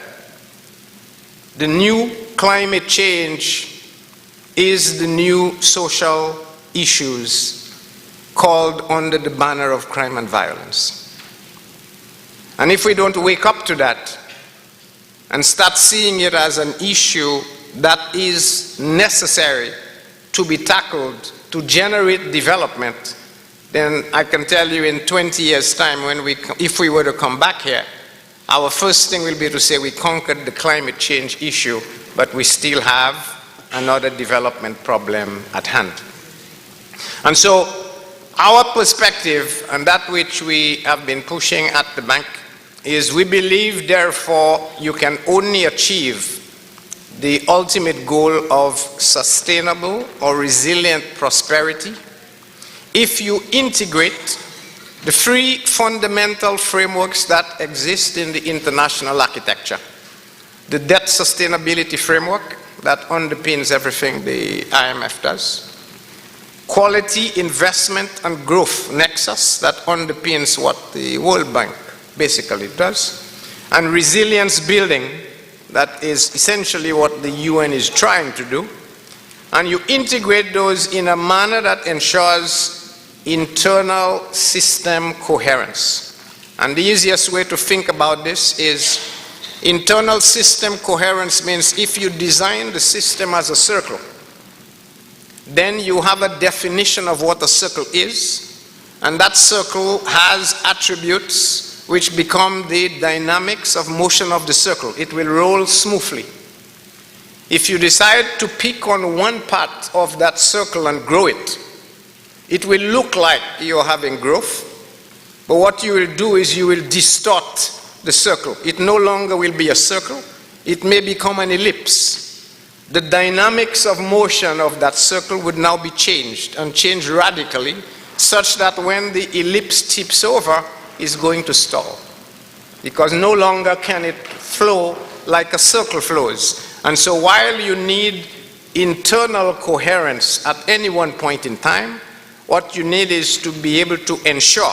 the new climate change is the new social issues called under the banner of crime and violence. And if we don't wake up to that and start seeing it as an issue that is necessary to be tackled to generate development, then I can tell you in 20 years' time, if we were to come back here, our first thing will be to say we conquered the climate change issue, but we still have another development problem at hand. And so our perspective, and that which we have been pushing at the bank, is we believe, therefore, you can only achieve the ultimate goal of sustainable or resilient prosperity if you integrate the three fundamental frameworks that exist in the international architecture. The debt sustainability framework that underpins everything the IMF does. Quality investment and growth nexus that underpins what the World Bank basically does. And resilience building, that is essentially what the UN is trying to do. And you integrate those in a manner that ensures internal system coherence. And the easiest way to think about this is internal system coherence means if you design the system as a circle, then you have a definition of what a circle is, and that circle has attributes which become the dynamics of motion of the circle. It will roll smoothly. If you decide to pick on one part of that circle and grow it, it will look like you're having growth, but what you will do is you will distort the circle. It no longer will be a circle, it may become an ellipse. The dynamics of motion of that circle would now be changed, and changed radically, such that when the ellipse tips over, it's going to stall. Because no longer can it flow like a circle flows. And so while you need internal coherence at any one point in time, what you need is to be able to ensure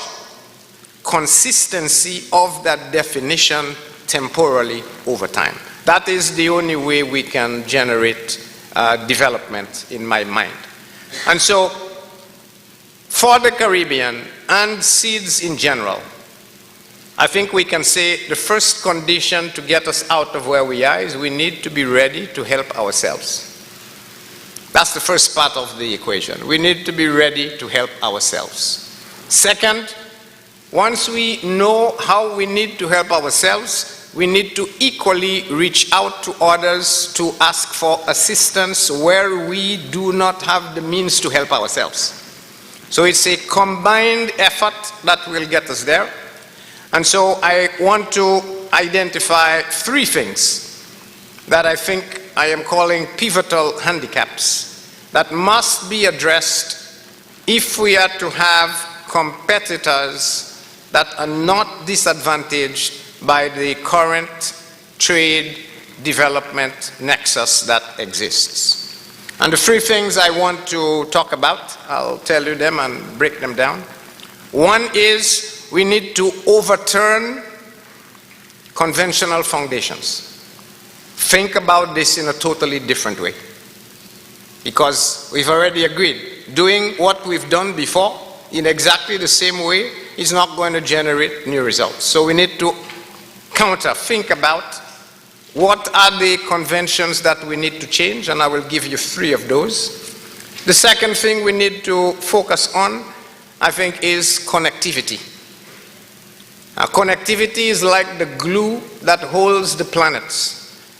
consistency of that definition temporally over time. That is the only way we can generate development in my mind. And so for the Caribbean and seeds in general, I think we can say the first condition to get us out of where we are is we need to be ready to help ourselves. That's the first part of the equation. We need to be ready to help ourselves. Second, once we know how we need to help ourselves, we need to equally reach out to others to ask for assistance where we do not have the means to help ourselves. So it's a combined effort that will get us there. And so I want to identify three things that I think I am calling pivotal handicaps that must be addressed if we are to have competitors that are not disadvantaged by the current trade development nexus that exists. And the three things I want to talk about, I'll tell you them and break them down. One is we need to overturn conventional foundations. Think about this in a totally different way. Because we've already agreed, doing what we've done before in exactly the same way is not going to generate new results. So we need to think about what are the conventions that we need to change, and I will give you three of those. The second thing we need to focus on, I think, is connectivity. Connectivity is like the glue that holds the planets.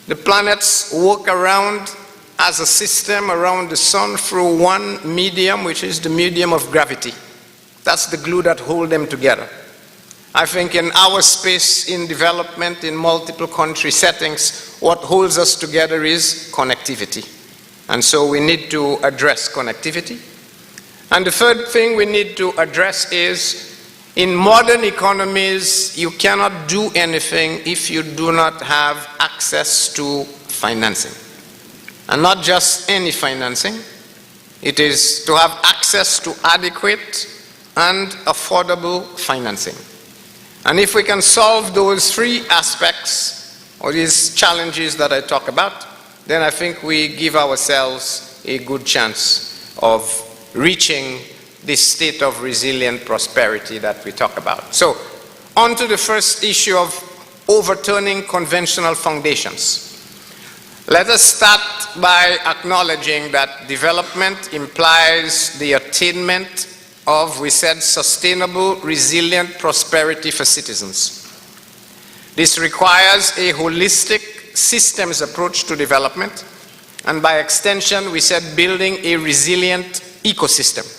The planets work around as a system around the sun through one medium, which is the medium of gravity. That's the glue that holds them together. I think in our space, in development, in multiple country settings, what holds us together is connectivity. And so we need to address connectivity. And the third thing we need to address is, in modern economies, you cannot do anything if you do not have access to financing. And not just any financing. It is to have access to adequate and affordable financing. And if we can solve those three aspects, or these challenges that I talk about, then I think we give ourselves a good chance of reaching this state of resilient prosperity that we talk about. So, on to the first issue of overturning conventional foundations. Let us start by acknowledging that development implies the attainment of, we said, sustainable, resilient prosperity for citizens. This requires a holistic systems approach to development, and by extension, we said building a resilient ecosystem.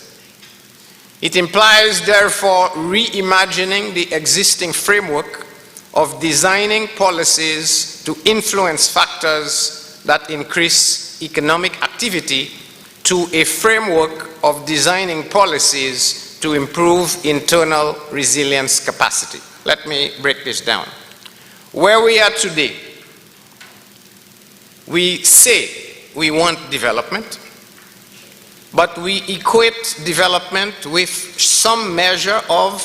It implies, therefore, reimagining the existing framework of designing policies to influence factors that increase economic activity to a framework of designing policies to improve internal resilience capacity. Let me break this down. Where we are today, we say we want development, but we equate development with some measure of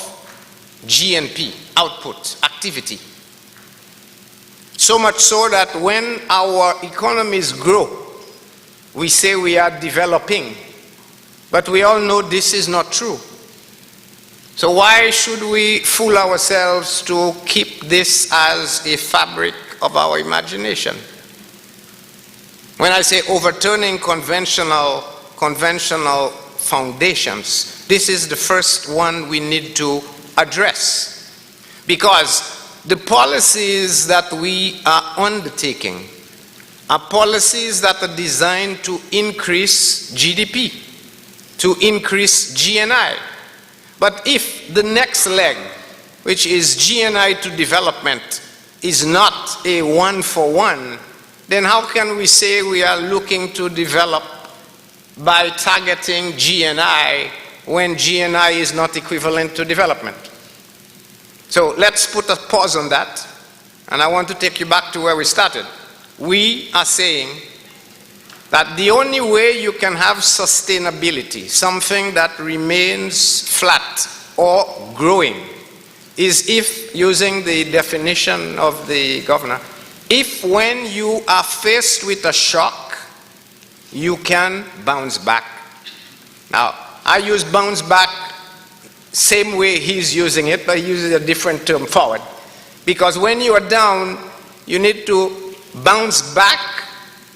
GNP, output, activity. So much so that when our economies grow, we say we are developing, but we all know this is not true. So why should we fool ourselves to keep this as a fabric of our imagination? When I say overturning conventional foundations, this is the first one we need to address. Because the policies that we are undertaking are policies that are designed to increase GDP, to increase GNI. But if the next leg, which is GNI to development, is not a one-for-one, then how can we say we are looking to develop by targeting GNI when GNI is not equivalent to development? So let's put a pause on that, and I want to take you back to where we started. we are saying that the only way you can have sustainability, something that remains flat or growing, is if, using the definition of the governor, if when you are faced with a shock, you can bounce back. Now, I use bounce back same way he's using it, but he uses a different term, forward. Because when you are down, you need to bounce back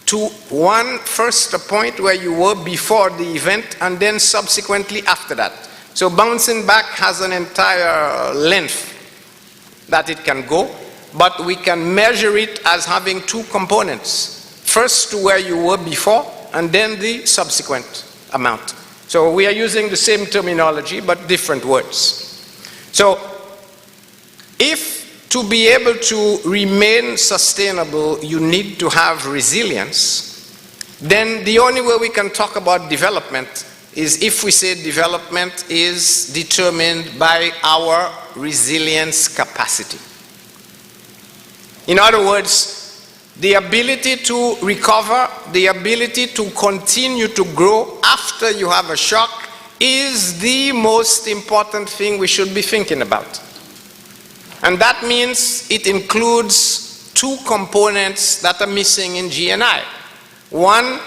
to first a point where you were before the event, and then subsequently after that. So bouncing back has an entire length that it can go, but we can measure it as having two components. First to where you were before, and then the subsequent amount. So we are using the same terminology, but different words. So if to be able to remain sustainable, you need to have resilience, then the only way we can talk about development is if we say development is determined by our resilience capacity. In other words, the ability to recover, the ability to continue to grow after you have a shock is the most important thing we should be thinking about. And that means it includes two components that are missing in GNI. One,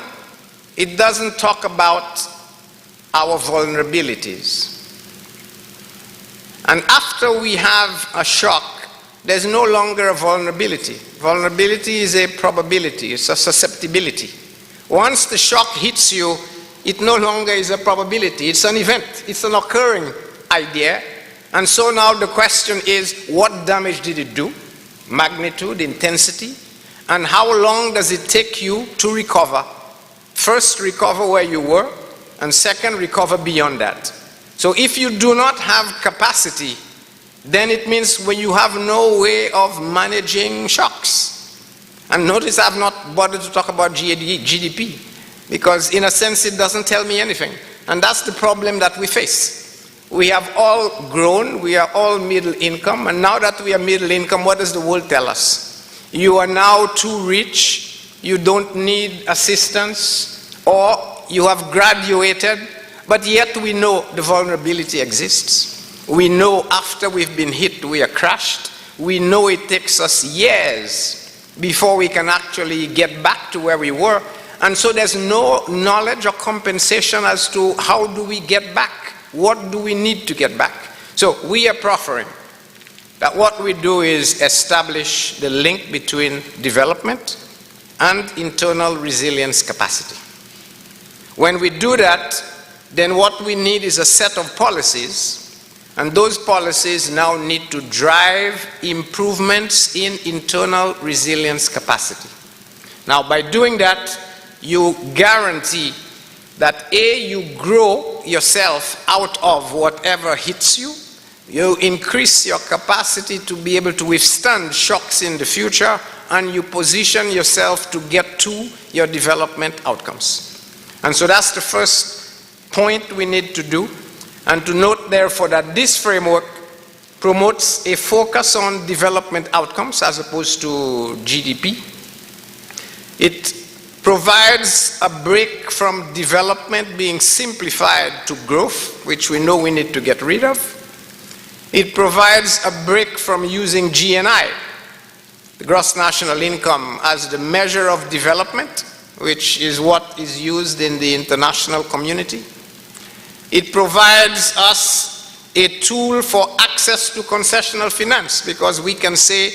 it doesn't talk about our vulnerabilities. And after we have a shock, there's no longer a vulnerability. Vulnerability is a probability, it's a susceptibility. Once the shock hits you, it no longer is a probability, it's an event, it's an occurring idea. And so now the question is, what damage did it do? Magnitude, intensity, and how long does it take you to recover? First, recover where you were, and second, recover beyond that. So if you do not have capacity, then it means when you have no way of managing shocks. And notice I've not bothered to talk about GDP, because in a sense it doesn't tell me anything. And that's the problem that we face. We have all grown, we are all middle income, and now that we are middle income, what does the world tell us? You are now too rich, you don't need assistance, or you have graduated, but yet we know the vulnerability exists. We know after we've been hit, we are crushed. We know it takes us years before we can actually get back to where we were. And so there's no knowledge or compensation as to how do we get back? What do we need to get back? So we are proffering that what we do is establish the link between development and internal resilience capacity. When we do that, then what we need is a set of policies, and those policies now need to drive improvements in internal resilience capacity. Now, by doing that, you guarantee that A, you grow yourself out of whatever hits you, you increase your capacity to be able to withstand shocks in the future, and you position yourself to get to your development outcomes. And so that's the first point we need to do. And to note, therefore, that this framework promotes a focus on development outcomes as opposed to GDP. It provides a break from development being simplified to growth, which we know we need to get rid of. It provides a break from using GNI, the gross national income, as the measure of development, which is what is used in the international community. It provides us a tool for access to concessional finance, because we can say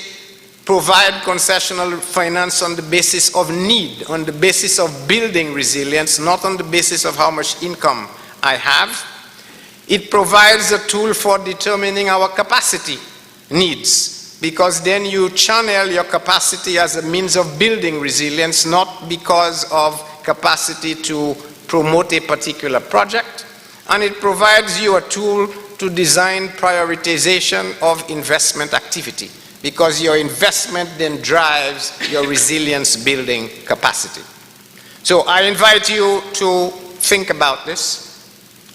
provide concessional finance on the basis of need, on the basis of building resilience, not on the basis of how much income I have. It provides a tool for determining our capacity needs, because then you channel your capacity as a means of building resilience, not because of capacity to promote a particular project. And it provides you a tool to design prioritization of investment activity, because your investment then drives your resilience building capacity. So I invite you to think about this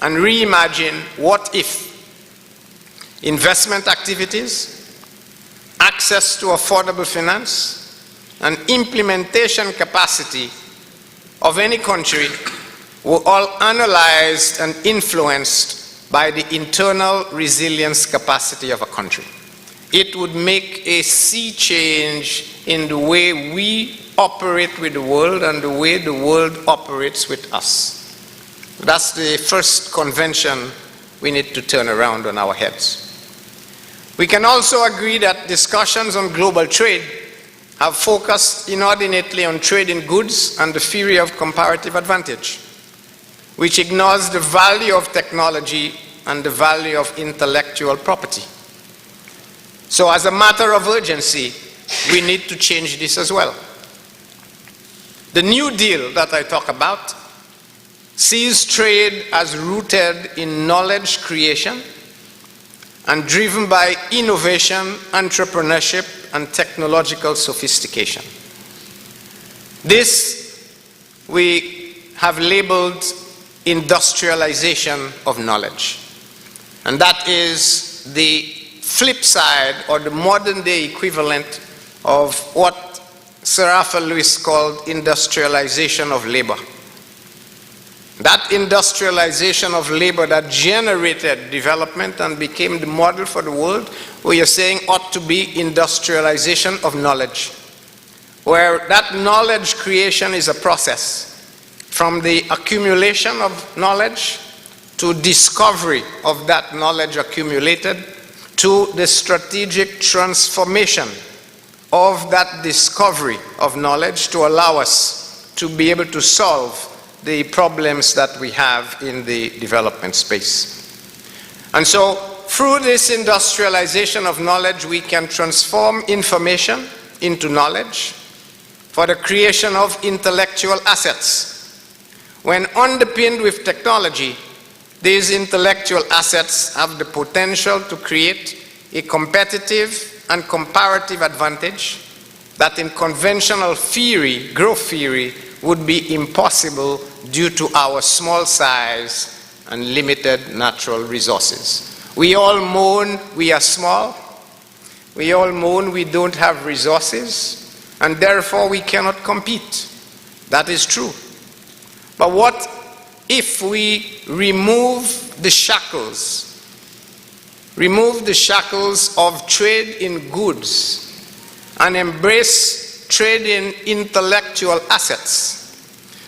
and reimagine what if investment activities, access to affordable finance, and implementation capacity of any country were all analyzed and influenced by the internal resilience capacity of a country. It would make a sea change in the way we operate with the world and the way the world operates with us. That's the first convention we need to turn around on our heads. We can also agree that discussions on global trade have focused inordinately on trade in goods and the theory of comparative advantage, which ignores the value of technology and the value of intellectual property. So as a matter of urgency, we need to change this as well. The New Deal that I talk about sees trade as rooted in knowledge creation and driven by innovation, entrepreneurship, and technological sophistication. This we have labeled industrialization of knowledge. And that is the flip side or the modern day equivalent of what Sir Arthur Lewis called industrialization of labor. That industrialization of labor that generated development and became the model for the world, we are saying ought to be industrialization of knowledge, where that knowledge creation is a process from the accumulation of knowledge to discovery of that knowledge accumulated to the strategic transformation of that discovery of knowledge to allow us to be able to solve the problems that we have in the development space. And so through this industrialization of knowledge, we can transform information into knowledge for the creation of intellectual assets. When underpinned with technology, these intellectual assets have the potential to create a competitive and comparative advantage that in conventional theory, growth theory, would be impossible due to our small size and limited natural resources. We all moan we are small. We all moan we don't have resources, and therefore we cannot compete. That is true. But what if we remove the shackles of trade in goods and embrace trade in intellectual assets?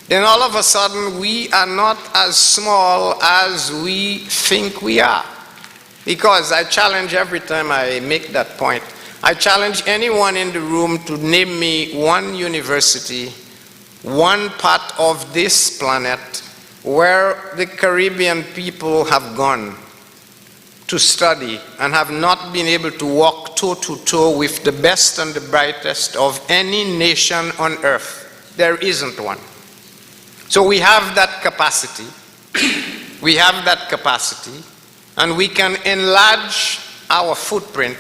Then all of a sudden we are not as small as we think we are. Because I challenge every time I make that point, I challenge anyone in the room to name me one university, one part of this planet where the Caribbean people have gone to study and have not been able to walk toe to toe with the best and the brightest of any nation on earth. There isn't one. So we have that capacity. We have that capacity, and we can enlarge our footprint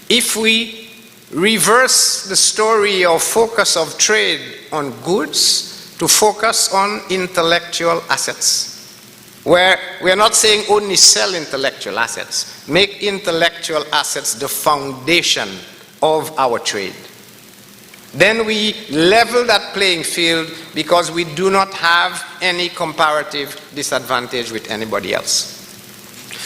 if we reverse the story or focus of trade on goods to focus on intellectual assets, where we are not saying only sell intellectual assets, make intellectual assets the foundation of our trade. Then we level that playing field because we do not have any comparative disadvantage with anybody else.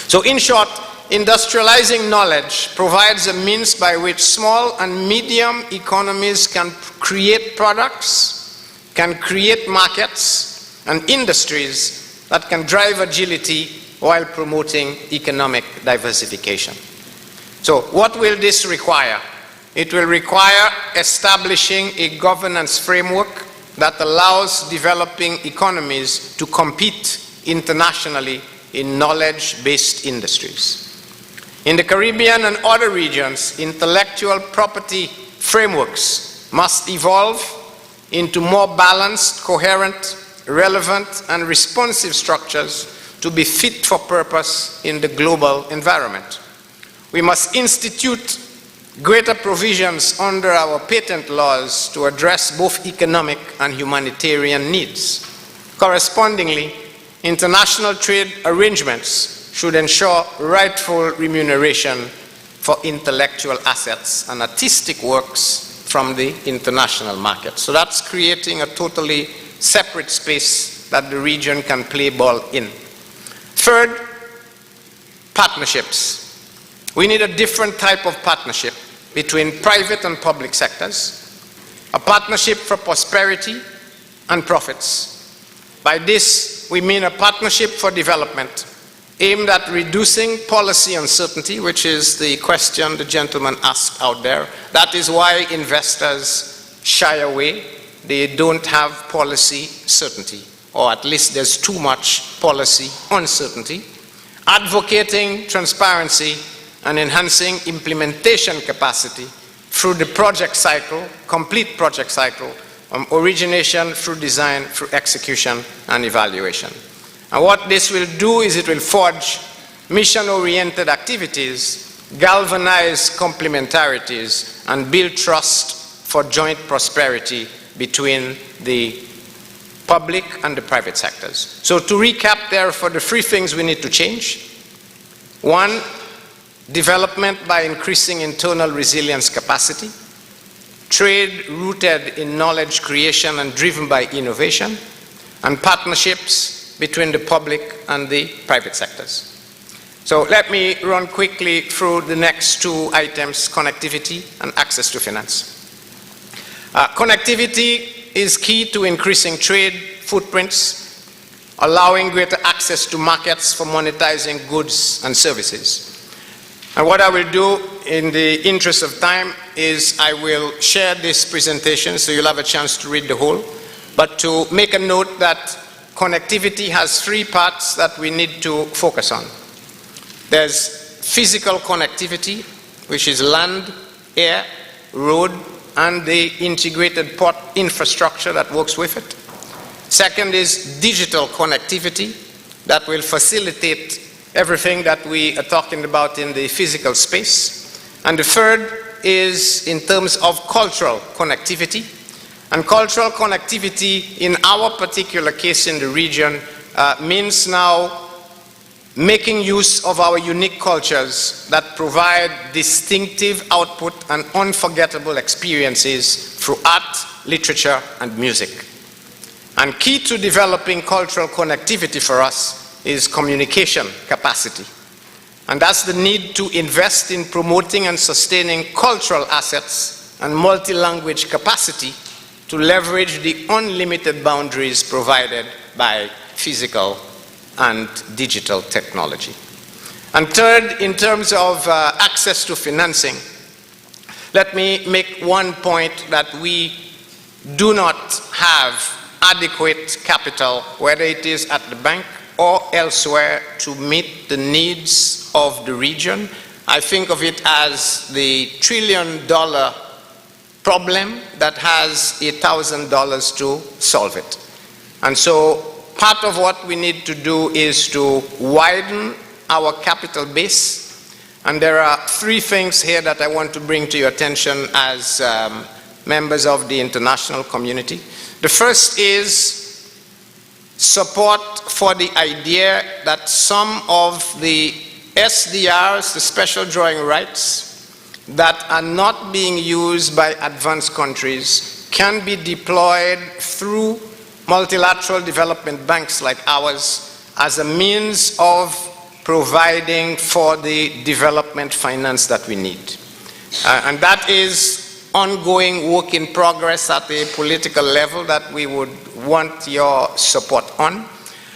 So in short, industrializing knowledge provides a means by which small and medium economies can create products, can create markets and industries that can drive agility while promoting economic diversification. So what will this require? It will require establishing a governance framework that allows developing economies to compete internationally in knowledge-based industries. In the Caribbean and other regions, intellectual property frameworks must evolve into more balanced, coherent, relevant, and responsive structures to be fit for purpose in the global environment. We must institute greater provisions under our patent laws to address both economic and humanitarian needs. Correspondingly, international trade arrangements should ensure rightful remuneration for intellectual assets and artistic works from the international market. So that's creating a totally separate space that the region can play ball in. Third, partnerships. We need a different type of partnership between private and public sectors, a partnership for prosperity and profits. By this, we mean a partnership for development aimed at reducing policy uncertainty, which is the question the gentleman asked out there. That is why investors shy away. They don't have policy certainty, or at least there's too much policy uncertainty. Advocating transparency and enhancing implementation capacity through the project cycle, complete project cycle, origination through design, through execution and evaluation. And what this will do is it will forge mission-oriented activities, galvanize complementarities, and build trust for joint prosperity between the public and the private sectors. So to recap, therefore, the three things we need to change. One, development by increasing internal resilience capacity. Trade rooted in knowledge creation and driven by innovation. And partnerships between the public and the private sectors. So let me run quickly through the next two items, connectivity and access to finance. Connectivity is key to increasing trade footprints, allowing greater access to markets for monetizing goods and services. And what I will do in the interest of time is I will share this presentation so you'll have a chance to read the whole, but to make a note that connectivity has three parts that we need to focus on. There's physical connectivity, which is land, air, road, and the integrated port infrastructure that works with it. Second is digital connectivity that will facilitate everything that we are talking about in the physical space. And the third is in terms of cultural connectivity. And cultural connectivity in our particular case in the region means now making use of our unique cultures that provide distinctive output and unforgettable experiences through art, literature, and music. And key to developing cultural connectivity for us is communication capacity. And that's the need to invest in promoting and sustaining cultural assets and multi-language capacity to leverage the unlimited boundaries provided by physical and digital technology. And third, in terms of access to financing, let me make one point that we do not have adequate capital, whether it is at the bank or elsewhere, to meet the needs of the region. I think of it as the $1 trillion problem that has $1,000 to solve it. And so part of what we need to do is to widen our capital base. And there are three things here that I want to bring to your attention as members of the international community. The first is support for the idea that some of the SDRs, the special drawing rights, that are not being used by advanced countries can be deployed through multilateral development banks like ours as a means of providing for the development finance that we need. And that is ongoing work in progress at a political level that we would want your support on.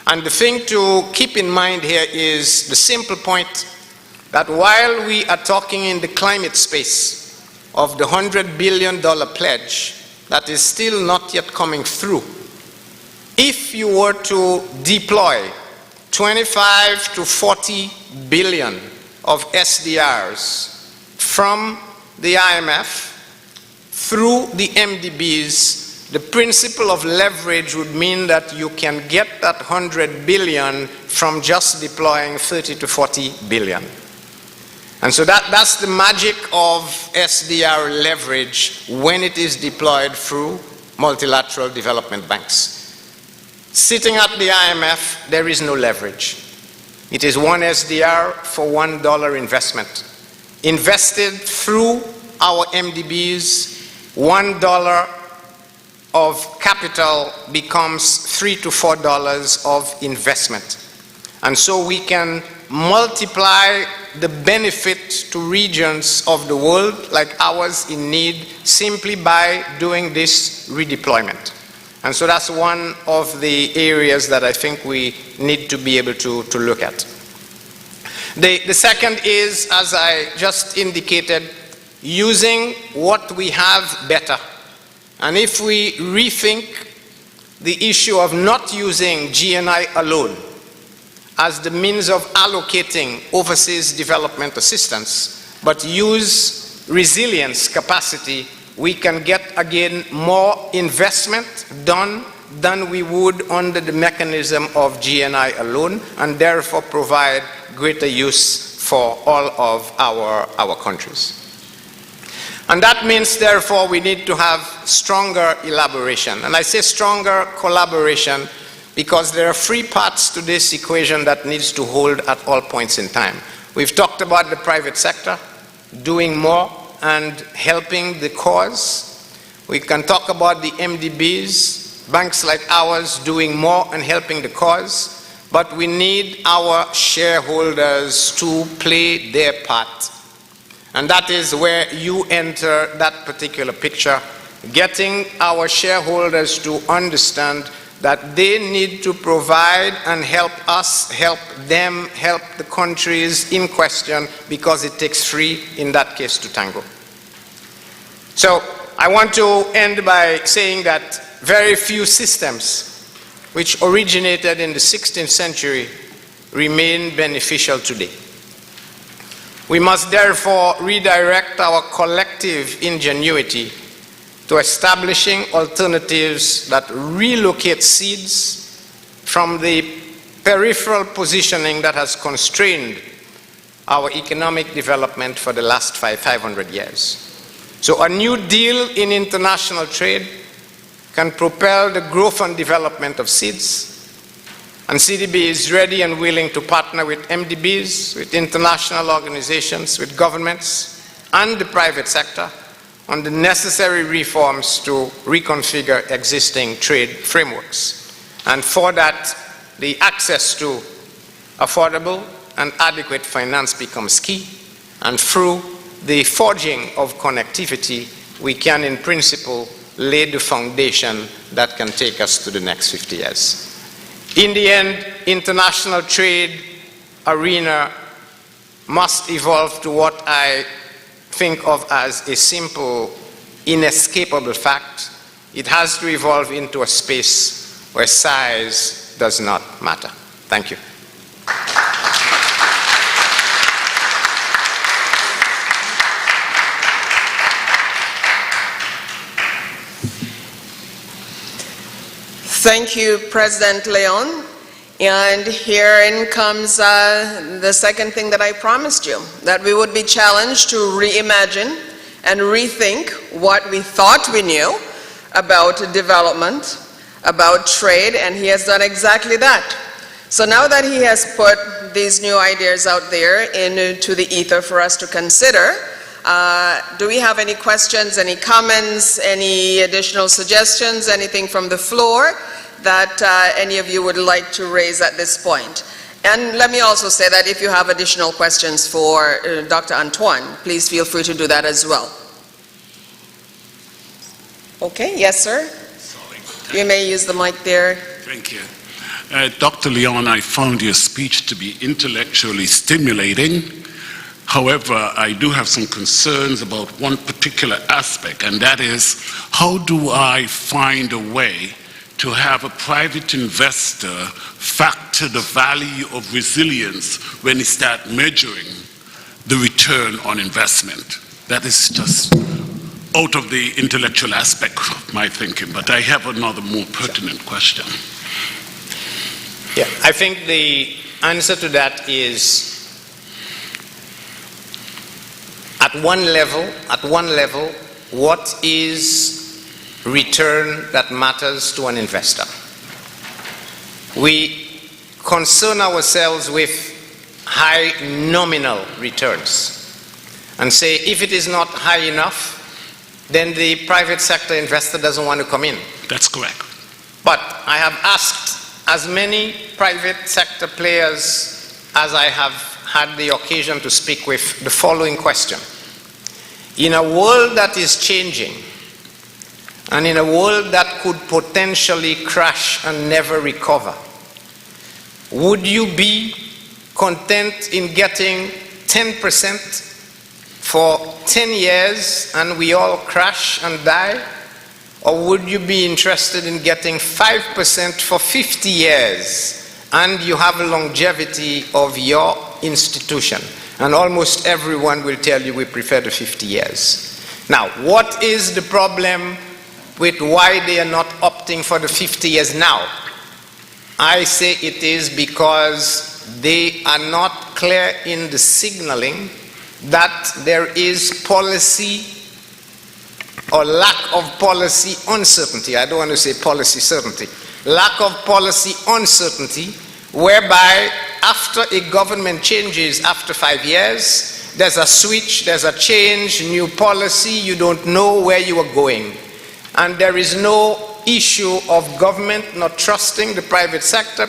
And the thing to keep in mind here is the simple point that while we are talking in the climate space of the $100 billion pledge that is still not yet coming through, if you were to deploy 25 to 40 billion of SDRs from the IMF through the MDBs, the principle of leverage would mean that you can get that 100 billion from just deploying 30 to 40 billion. And so that's the magic of SDR leverage when it is deployed through multilateral development banks. Sitting at the IMF, there is no leverage. It is one SDR for $1 investment. Invested through our MDBs $1 of capital becomes $3 to $4 of investment. And so we can multiply the benefit to regions of the world like ours in need simply by doing this redeployment. And so that's one of the areas that I think we need to be able to look at. The second is, as I just indicated, using what we have better. And if we rethink the issue of not using GNI alone as the means of allocating overseas development assistance, but use resilience capacity, we can get again more investment done than we would under the mechanism of GNI alone, and therefore provide greater use for all of our countries. And that means, therefore, we need to have stronger elaboration. And I say stronger collaboration because there are three parts to this equation that needs to hold at all points in time. We've talked about the private sector doing more and helping the cause. We can talk about the MDBs, banks like ours doing more and helping the cause. But we need our shareholders to play their part. And that is where you enter that particular picture, getting our shareholders to understand that they need to provide and help us, help them, help the countries in question, because it takes three in that case to tango. So I want to end by saying that very few systems which originated in the 16th century remain beneficial today. We must therefore redirect our collective ingenuity to establishing alternatives that relocate seeds from the peripheral positioning that has constrained our economic development for the last 500 years. So a new deal in international trade can propel the growth and development of seeds. And CDB is ready and willing to partner with MDBs, with international organizations, with governments, and the private sector on the necessary reforms to reconfigure existing trade frameworks. And for that, the access to affordable and adequate finance becomes key. And through the forging of connectivity, we can, in principle, lay the foundation that can take us to the next 50 years. In the end, international trade arena must evolve to what I think of as a simple, inescapable fact. It has to evolve into a space where size does not matter. Thank you. Thank you, President Leon. And herein comes the second thing that I promised you, that we would be challenged to reimagine and rethink what we thought we knew about development, about trade, and he has done exactly that. So now that he has put these new ideas out there into the ether for us to consider, do we have any questions, any comments, any additional suggestions, anything from the floor that any of you would like to raise at this point? And let me also say that if you have additional questions for Dr. Antoine, please feel free to do that as well. Okay, yes, sir? You may use the mic there. Thank you. Dr. Leon, I found your speech to be intellectually stimulating. However, I do have some concerns about one particular aspect, and that is, how do I find a way to have a private investor factor the value of resilience when he starts measuring the return on investment? That is just out of the intellectual aspect of my thinking, but I have another more pertinent question. Yeah, I think the answer to that is, at one level, what is return that matters to an investor? We concern ourselves with high nominal returns and say if it is not high enough, then the private sector investor doesn't want to come in. That's correct. But I have asked as many private sector players as I have had the occasion to speak with the following question. In a world that is changing, and in a world that could potentially crash and never recover, would you be content in getting 10% for 10 years and we all crash and die? Or would you be interested in getting 5% for 50 years and you have a longevity of your institution? And almost everyone will tell you we prefer the 50 years. Now, what is the problem with why they are not opting for the 50 years now? I say it is because they are not clear in the signaling that there is policy or lack of policy uncertainty. I don't want to say policy certainty. Lack of policy uncertainty, whereby after a government changes after 5 years, there's a switch, there's a change, new policy, you don't know where you are going. And there is no issue of government not trusting the private sector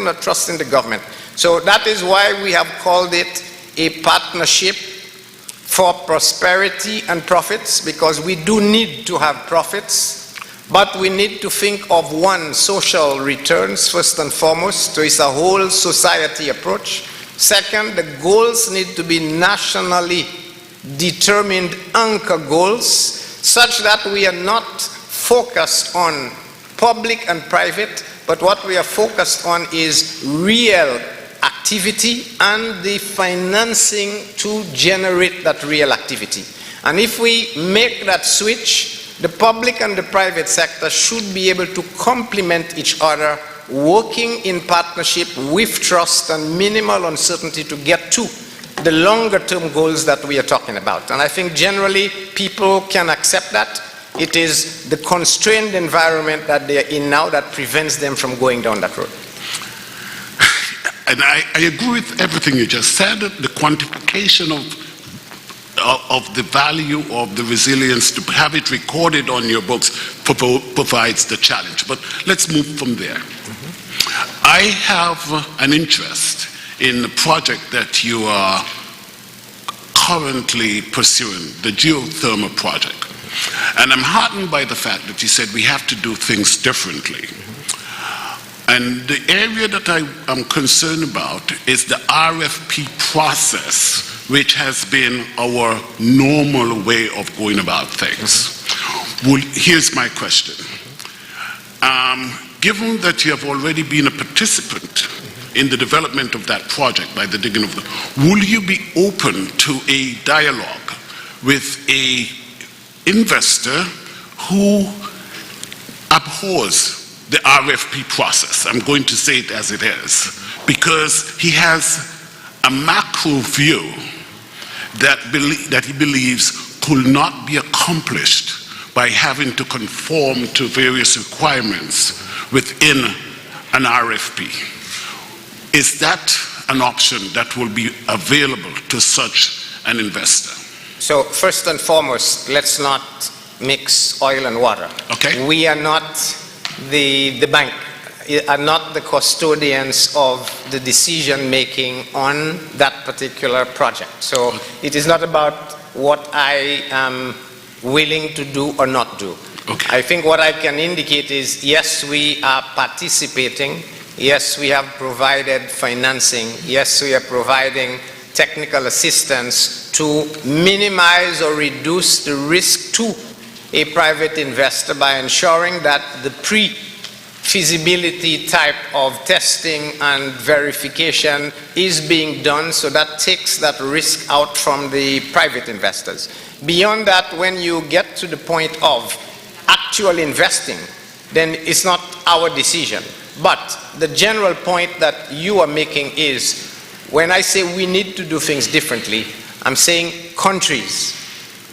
not trusting the government. So that is why we have called it a partnership for prosperity and profits, because we do need to have profits, but we need to think of one, social returns first and foremost, so it's a whole society approach. Second, the goals need to be nationally determined anchor goals, such that we are not focused on public and private, but what we are focused on is real activity and the financing to generate that real activity. And if we make that switch, the public and the private sector should be able to complement each other, working in partnership with trust and minimal uncertainty to get to the longer term goals that we are talking about. And I think generally people can accept that. It is the constrained environment that they are in now that prevents them from going down that road. And I agree with everything you just said. The quantification of the value of the resilience, to have it recorded on your books, provides the challenge. But let's move from there. I have an interest in the project that you are currently pursuing, the geothermal project. And I'm heartened by the fact that you said we have to do things differently. And the area that I am concerned about is the RFP process, which has been our normal way of going about things. Well, here's my question. Given that you have already been a participant in the development of that project by the digging of the, will you be open to a dialogue with a investor who abhors the RFP process? I'm going to say it as it is, because he has a macro view that he believes could not be accomplished by having to conform to various requirements within an RFP. Is that an option that will be available to such an investor? So first and foremost, let's not mix oil and water. Okay. We are not the bank, are not the custodians of the decision making on that particular project. So it is not about what I am willing to do or not do. Okay. I think what I can indicate is, yes, we are participating. Yes, we have provided financing. Yes, we are providing technical assistance to minimize or reduce the risk to a private investor by ensuring that the pre-feasibility type of testing and verification is being done, so that takes that risk out from the private investors. Beyond that, when you get to the point of actual investing, then it's not our decision. But the general point that you are making is, when I say we need to do things differently, I'm saying countries,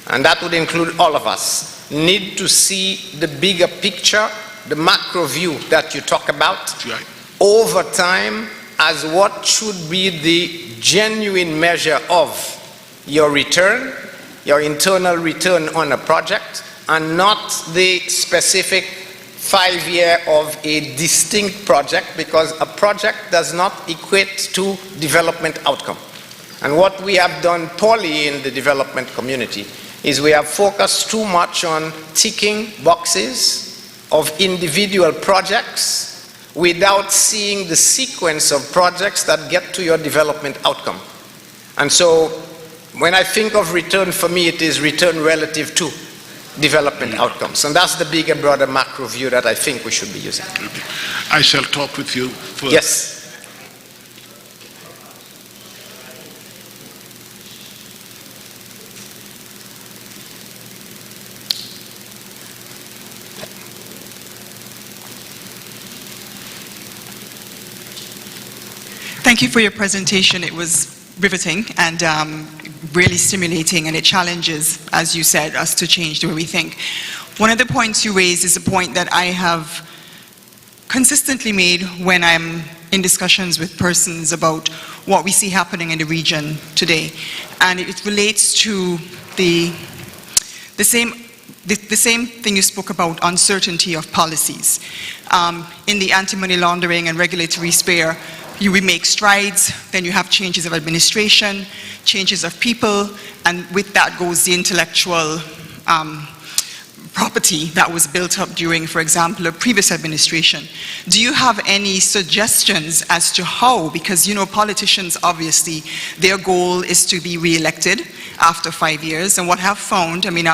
and that would include all of us, need to see the bigger picture, the macro view that you talk about, Right. over time, as what should be the genuine measure of your return your internal return on a project, and not the specific 5-year of a distinct project, because a project does not equate to development outcome. And what we have done poorly in the development community is we have focused too much on ticking boxes of individual projects without seeing the sequence of projects that get to your development outcome. And so when I think of return, for me it is return relative to development outcomes. And that's the bigger, broader macro view that I think we should be using. I shall talk with you further. Yes. Thank you for your presentation. It was riveting and really stimulating, and it challenges, as you said, us to change the way we think. One of the points you raised is a point that I have consistently made when I'm in discussions with persons about what we see happening in the region today. And it relates to the same thing you spoke about, uncertainty of policies. In the anti-money laundering and regulatory sphere, we make strides, then you have changes of administration, changes of people, and with that goes the intellectual property that was built up during, for example, a previous administration. Do you have any suggestions as to how, because you know politicians obviously, their goal is to be re-elected after 5 years, and what I've found, I mean,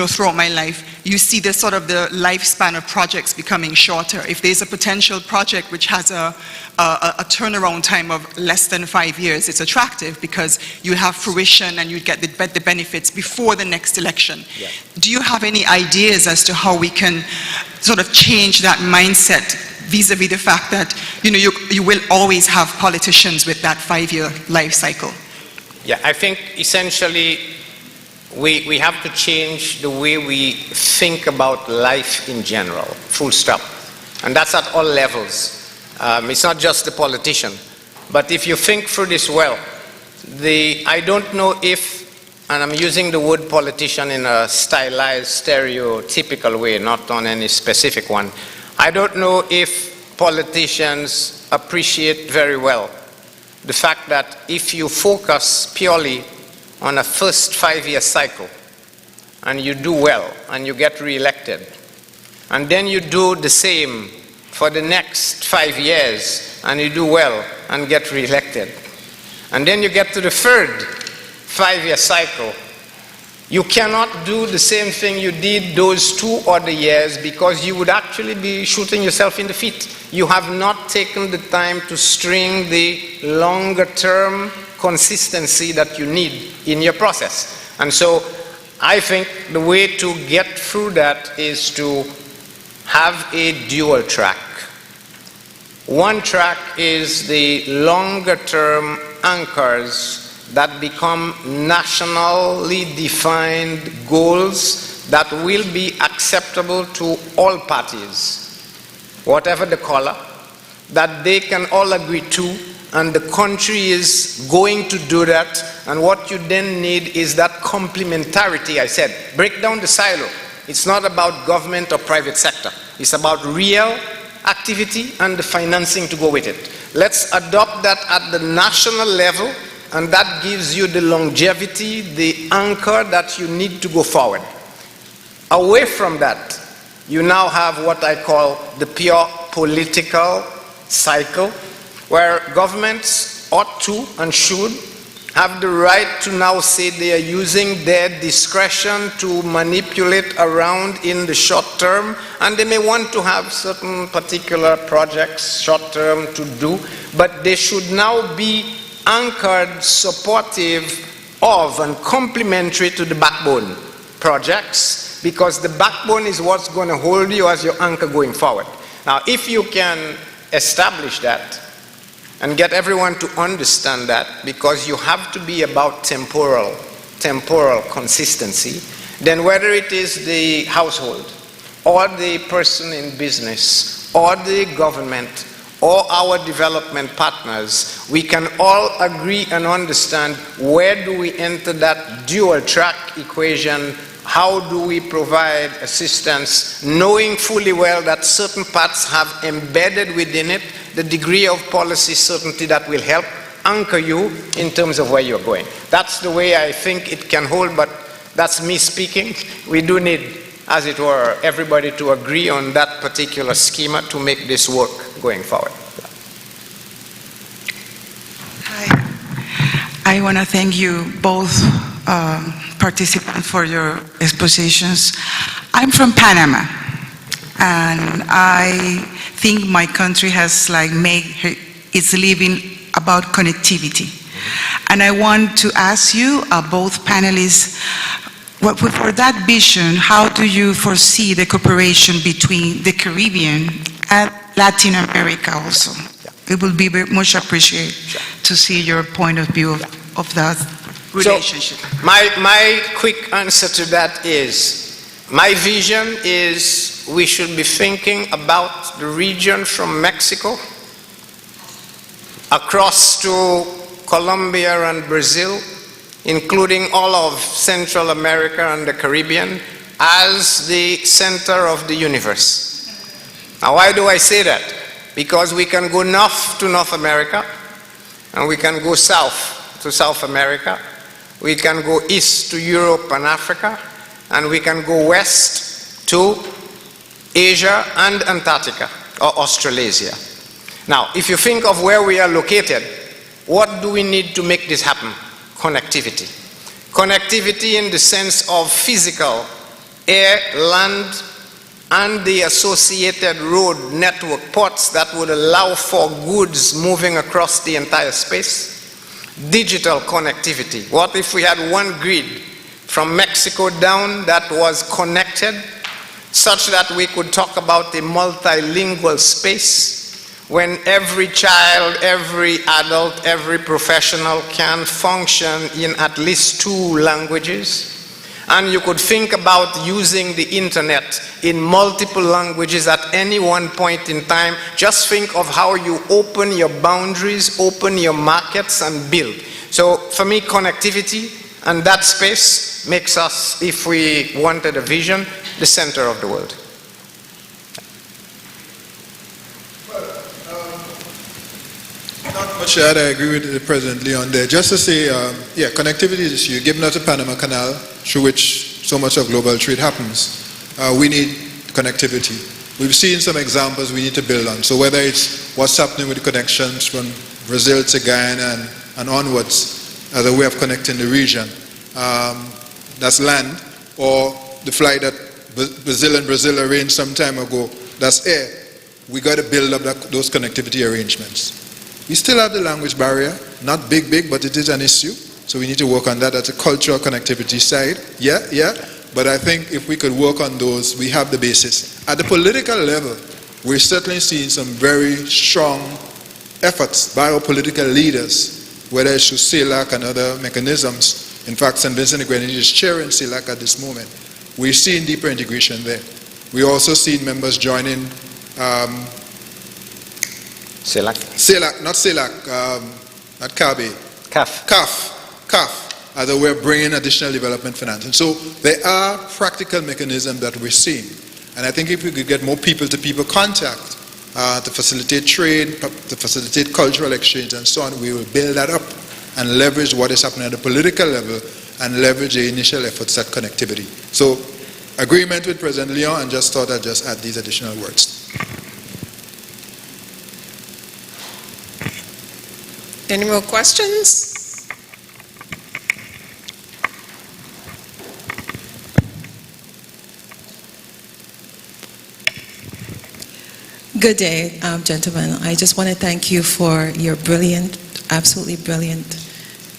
throughout my life, you see the sort of the lifespan of projects becoming shorter. If there's a potential project which has a turnaround time of less than 5 years, it's attractive because you have fruition and you get the benefits before the next election. Yeah. Do you have any ideas as to how we can sort of change that mindset vis-a-vis the fact that you will always have politicians with that 5-year life cycle? Yeah, I think essentially we have to change the way we think about life in general, full stop. And that's at all levels. It's not just the politician. But if you think through this well, I don't know if, and I'm using the word politician in a stylized, stereotypical way, not on any specific one. I don't know if politicians appreciate very well the fact that if you focus purely on a first 5-year cycle and you do well and you get re-elected, and then you do the same for the next 5 years and you do well and get re-elected, and then you get to the third 5-year cycle, you cannot do the same thing you did those 2 other years, because you would actually be shooting yourself in the feet. You have not taken the time to string the longer term consistency that you need in your process. And so I think the way to get through that is to have a dual track. One track is the longer term anchors that become nationally defined goals that will be acceptable to all parties, whatever the color, that they can all agree to, and the country is going to do that. And what you then need is that complementarity. I said, break down the silo. It's not about government or private sector. It's about real activity and the financing to go with it. Let's adopt that at the national level, and that gives you the longevity, the anchor that you need to go forward. Away from that, you now have what I call the pure political cycle, where governments ought to and should have the right to now say they are using their discretion to manipulate around in the short term, and they may want to have certain particular projects short term to do, but they should now be anchored, supportive of and complementary to the backbone projects, because the backbone is what's going to hold you as your anchor going forward. Now, if you can establish that and get everyone to understand that, because you have to be about temporal consistency, then whether it is the household or the person in business or the government or our development partners, we can all agree and understand where do we enter that dual track equation, how do we provide assistance, knowing fully well that certain parts have embedded within it the degree of policy certainty that will help anchor you in terms of where you're going. That's the way I think it can hold, but that's me speaking. We do need, as it were, everybody to agree on that particular schema to make this work going forward. Hi. I want to thank you both participants for your expositions. I'm from Panama, and I think my country has made its living about connectivity. And I want to ask you, both panelists, for that vision, how do you foresee the cooperation between the Caribbean and Latin America also? It will be very much appreciated to see your point of view of that relationship. So my quick answer to that is, my vision is we should be thinking about the region from Mexico across to Colombia and Brazil, including all of Central America and the Caribbean, as the center of the universe. Now, why do I say that? Because we can go north to North America, and we can go south to South America, we can go east to Europe and Africa, and we can go west to Asia and Antarctica, or Australasia. Now, if you think of where we are located, what do we need to make this happen? Connectivity. Connectivity in the sense of physical, air, land, and the associated road network ports that would allow for goods moving across the entire space. Digital connectivity. What if we had one grid from Mexico down that was connected such that we could talk about a multilingual space when every child, every adult, every professional can function in at least 2 languages? And you could think about using the internet in multiple languages at any one point in time. Just think of how you open your boundaries, open your markets, and build. So for me, connectivity and that space makes us, if we wanted a vision, the center of the world. Not much that I agree with President Leon there. Just to say, connectivity is issue. Given us the Panama Canal, through which so much of global trade happens, we need connectivity. We've seen some examples we need to build on. So whether it's what's happening with the connections from Brazil to Guyana and onwards as a way of connecting the region, that's land, or the flight that Brazil arranged some time ago, that's air. We got to build up those connectivity arrangements. We still have the language barrier, not big, but it is an issue. So we need to work on that. That's a cultural connectivity side. Yeah. But I think if we could work on those, we have the basis. At the political level, we're certainly seeing some very strong efforts by our political leaders, whether it's through CELAC and other mechanisms. In fact, St. Vincent and Grenadines is chairing CELAC at this moment. We're seeing deeper integration there. We also see members joining CELAC, not CABE. CAF, as a way of bringing additional development finance. And so there are practical mechanisms that we're seeing. And I think if we could get more people-to-people contact to facilitate trade, to facilitate cultural exchange and so on, we will build that up and leverage what is happening at the political level and leverage the initial efforts at connectivity. So agreement with President Leon, and just thought I'd just add these additional words. Any more questions? Good day, gentlemen. I just want to thank you for your brilliant, absolutely brilliant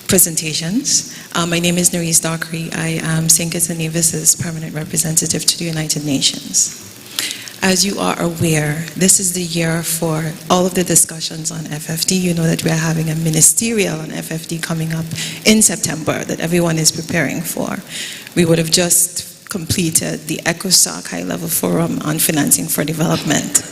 presentations. My name is Nerys Dockery. I am St. Kitts and Nevis's permanent representative to the United Nations. As you are aware, this is the year for all of the discussions on FFD. You know that we are having a ministerial on FFD coming up in September that everyone is preparing for. We would have just completed the ECOSOC high-level forum on financing for development.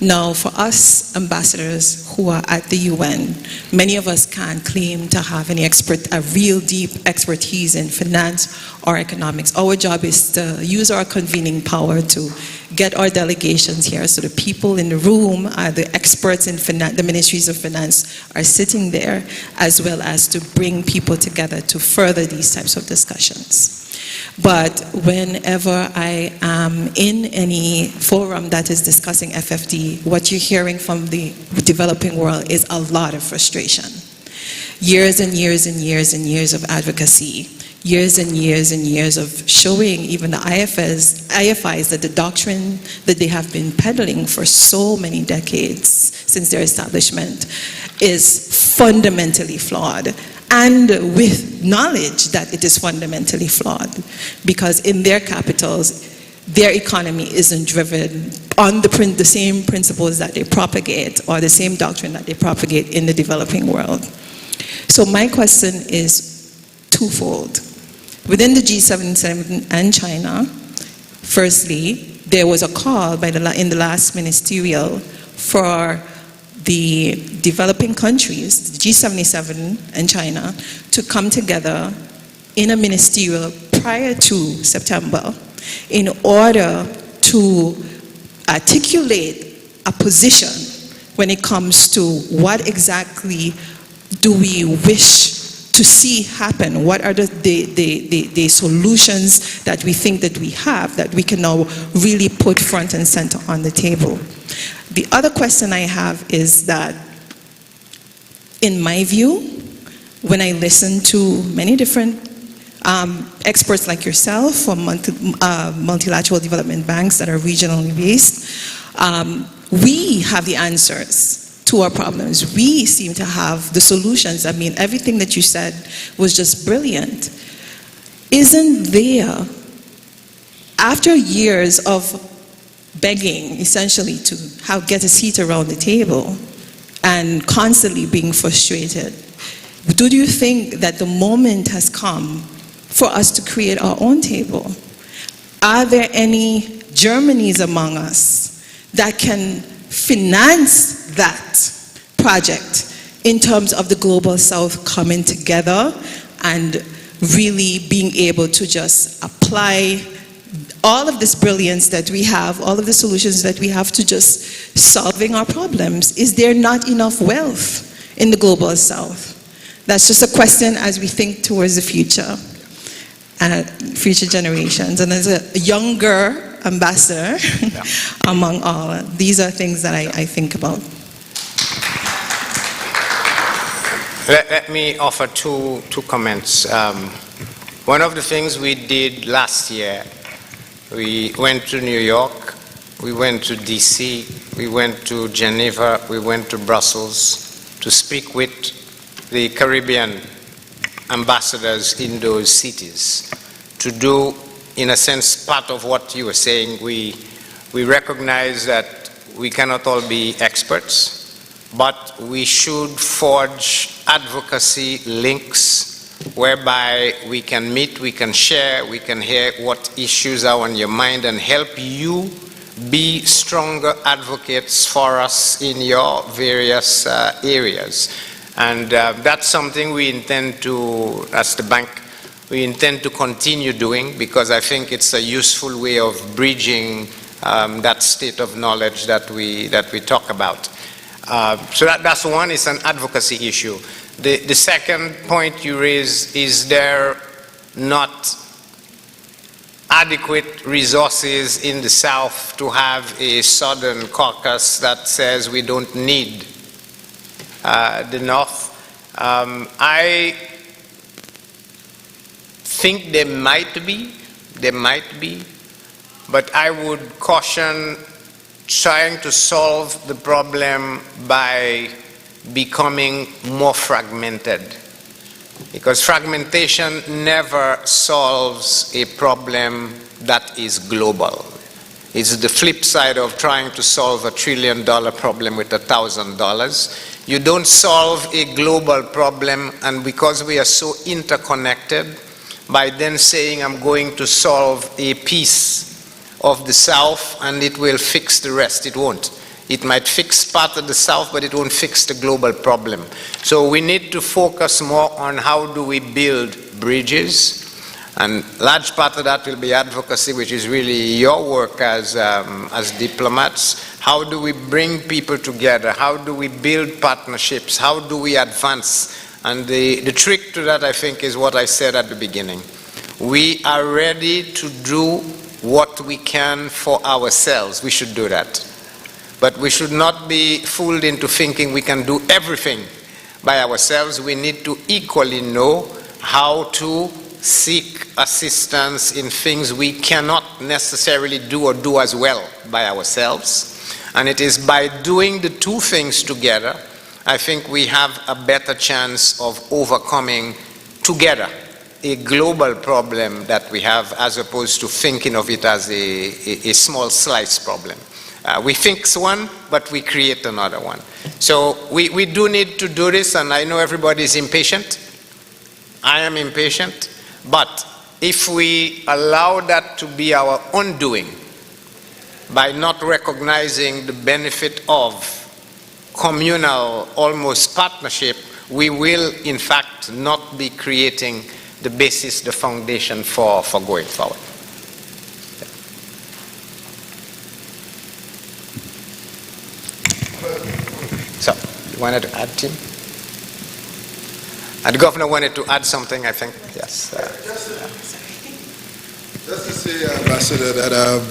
Now, for us ambassadors who are at the UN, many of us can't claim to have any a real deep expertise in finance or economics. Our job is to use our convening power to get our delegations here, so the people in the room, the experts in finance, the ministries of finance are sitting there, as well as to bring people together to further these types of discussions. But whenever I am in any forum that is discussing FFD, what you're hearing from the developing world is a lot of frustration. Years and years and years and years of advocacy, years and years and years of showing even the IFIs that the doctrine that they have been peddling for so many decades since their establishment is fundamentally flawed, and with knowledge that it is fundamentally flawed, because in their capitals, their economy isn't driven on the same principles that they propagate, or the same doctrine that they propagate in the developing world. So my question is twofold. Within the G77 and China, firstly, there was a call in the last ministerial for the developing countries, the G77 and China, to come together in a ministerial prior to September in order to articulate a position when it comes to what exactly do we wish to see happen. What are the solutions that we think that we have that we can now really put front and center on the table? The other question I have is that, in my view, when I listen to many different experts like yourself from multilateral development banks that are regionally based, we have the answers to our problems. We seem to have the solutions. I mean, everything that you said was just brilliant. Isn't there, after years of begging, essentially, to get a seat around the table and constantly being frustrated, do you think that the moment has come for us to create our own table? Are there any Germanys among us that can finance that project in terms of the Global South coming together and really being able to just apply all of this brilliance that we have, all of the solutions that we have to just solving our problems? Is there not enough wealth in the Global South? That's just a question as we think towards the future and future generations. And as a younger ambassador among all, these are things that I think about. Let me offer two comments. One of the things we did last year, we went to New York, we went to DC, we went to Geneva, we went to Brussels to speak with the Caribbean ambassadors in those cities to do, in a sense, part of what you were saying. We recognize that we cannot all be experts, but we should forge advocacy links whereby we can meet, we can share, we can hear what issues are on your mind and help you be stronger advocates for us in your various areas. And that's something we intend to, as the bank, we intend to continue doing, because I think it's a useful way of bridging that state of knowledge that we talk about. So that's one, it's an advocacy issue. The second point you raise, is there not adequate resources in the South to have a Southern caucus that says we don't need the North? I think there might be, but I would caution trying to solve the problem by becoming more fragmented, because fragmentation never solves a problem that is global. It's the flip side of trying to solve $1 trillion problem with $1,000. You don't solve a global problem, and because we are so interconnected, by then saying I'm going to solve a piece of the South and it will fix the rest, it won't. It might fix part of the South, but it won't fix the global problem. So we need to focus more on how do we build bridges, and large part of that will be advocacy, which is really your work as diplomats. How do we bring people together? How do we build partnerships? How do we advance? And the trick to that, I think, is what I said at the beginning. We are ready to do what we can for ourselves. We should do that. But we should not be fooled into thinking we can do everything by ourselves. We need to equally know how to seek assistance in things we cannot necessarily do or do as well by ourselves. And it is by doing the two things together, I think we have a better chance of overcoming together a global problem that we have, as opposed to thinking of it as a small slice problem. We fix one, but we create another one. So we do need to do this, and I know everybody is impatient. I am impatient. But if we allow that to be our undoing by not recognizing the benefit of communal, almost partnership, we will in fact not be creating the basis, the foundation for going forward. So, you wanted to add, Tim? And the governor wanted to add something, I think. Yes. Just to say, Ambassador, that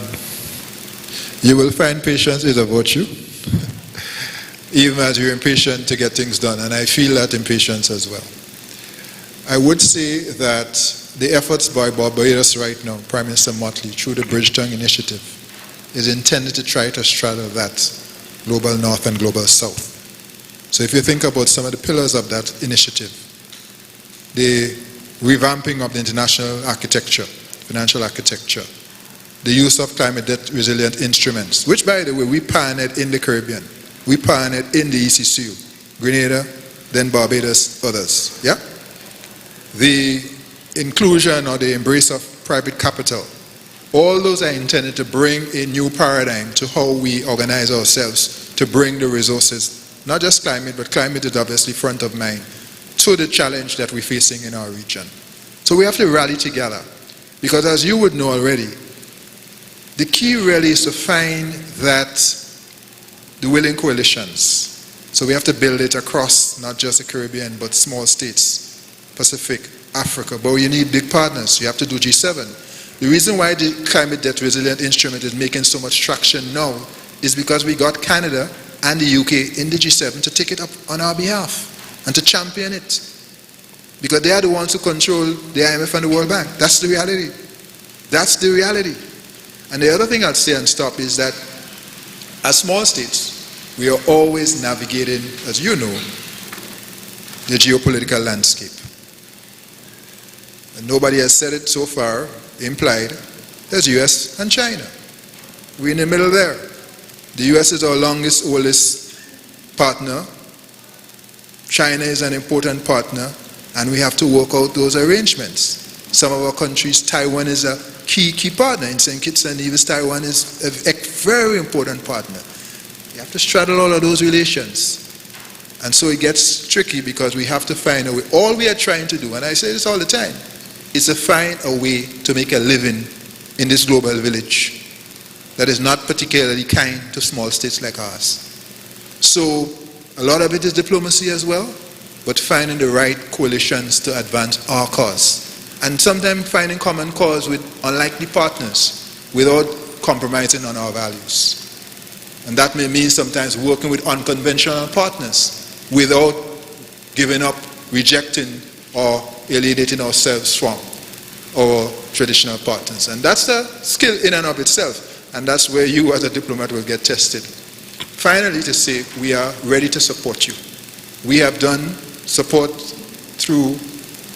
you will find patience is a virtue, even as you're impatient to get things done, and I feel that impatience as well. I would say that the efforts by Barbados right now, Prime Minister Motley, through the Bridgeton Initiative, is intended to try to straddle that global north and global south. So if you think about some of the pillars of that initiative, the revamping of the international architecture, financial architecture, the use of climate debt resilient instruments, which by the way, we pioneered in the Caribbean. We pioneered in the ECCU, Grenada, then Barbados, others. Yeah? The inclusion or the embrace of private capital, all those are intended to bring a new paradigm to how we organize ourselves to bring the resources, not just climate, but climate is obviously front of mind, to the challenge that we're facing in our region. So we have to rally together, because as you would know already, the key really is to find that the willing coalitions. So we have to build it across not just the Caribbean, but small states, Pacific, Africa. But you need big partners. You have to do G7. The reason why the climate debt resilient instrument is making so much traction now is because we got Canada and the UK in the G7 to take it up on our behalf and to champion it. Because they are the ones who control the IMF and the World Bank. That's the reality. That's the reality. And the other thing I'd say and stop is that as small states, we are always navigating, as you know, the geopolitical landscape. And nobody has said it so far, implied, there's US and China. We're in the middle there. The US is our longest, oldest partner. China is an important partner, and we have to work out those arrangements. Some of our countries, Taiwan is a key partner. In St. Kitts and Nevis, Taiwan is a very important partner. You have to straddle all of those relations. And so it gets tricky because we have to find a way. All we are trying to do, and I say this all the time, is to find a way to make a living in this global village that is not particularly kind to small states like ours. So a lot of it is diplomacy as well, but finding the right coalitions to advance our cause. And sometimes finding common cause with unlikely partners without compromising on our values. And that may mean sometimes working with unconventional partners without giving up, rejecting, or alienating ourselves from our traditional partners. And that's a skill in and of itself. And that's where you as a diplomat will get tested. Finally, to say we are ready to support you. We have done support through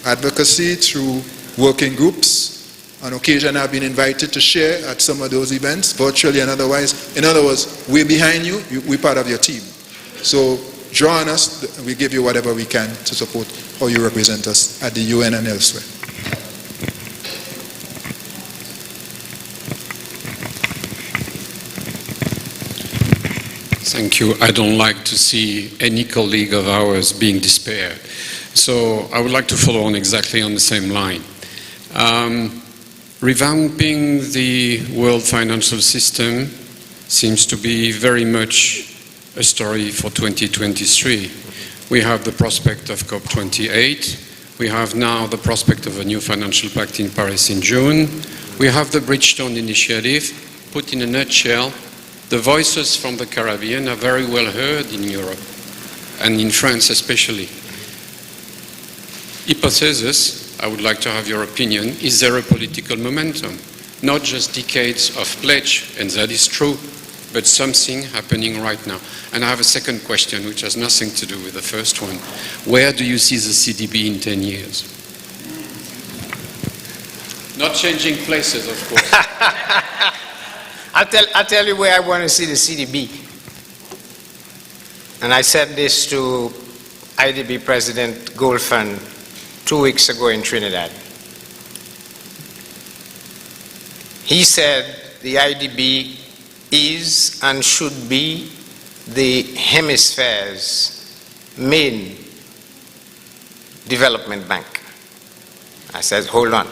advocacy, through working groups. On occasion, I've been invited to share at some of those events, virtually and otherwise. In other words, we're behind you, we're part of your team. So draw on us, we give you whatever we can to support how you represent us at the UN and elsewhere. Thank you. I don't like to see any colleague of ours being despaired. So I would like to follow on exactly on the same line. Revamping the world financial system seems to be very much a story for 2023. We have the prospect of COP28. We have now the prospect of a new financial pact in Paris in June. We have the Bridgestone initiative. Put in a nutshell, the voices from the Caribbean are very well heard in Europe, and in France especially. Hypothesis, I would like to have your opinion, is there a political momentum? Not just decades of pledge, and that is true, but something happening right now. And I have a second question, which has nothing to do with the first one. Where do you see the CDB in 10 years? Not changing places, of course. I'll tell you where I want to see the CDB. And I said this to IDB President Goldfund 2 weeks ago in Trinidad. He said the IDB is and should be the hemisphere's main development bank. I said, hold on.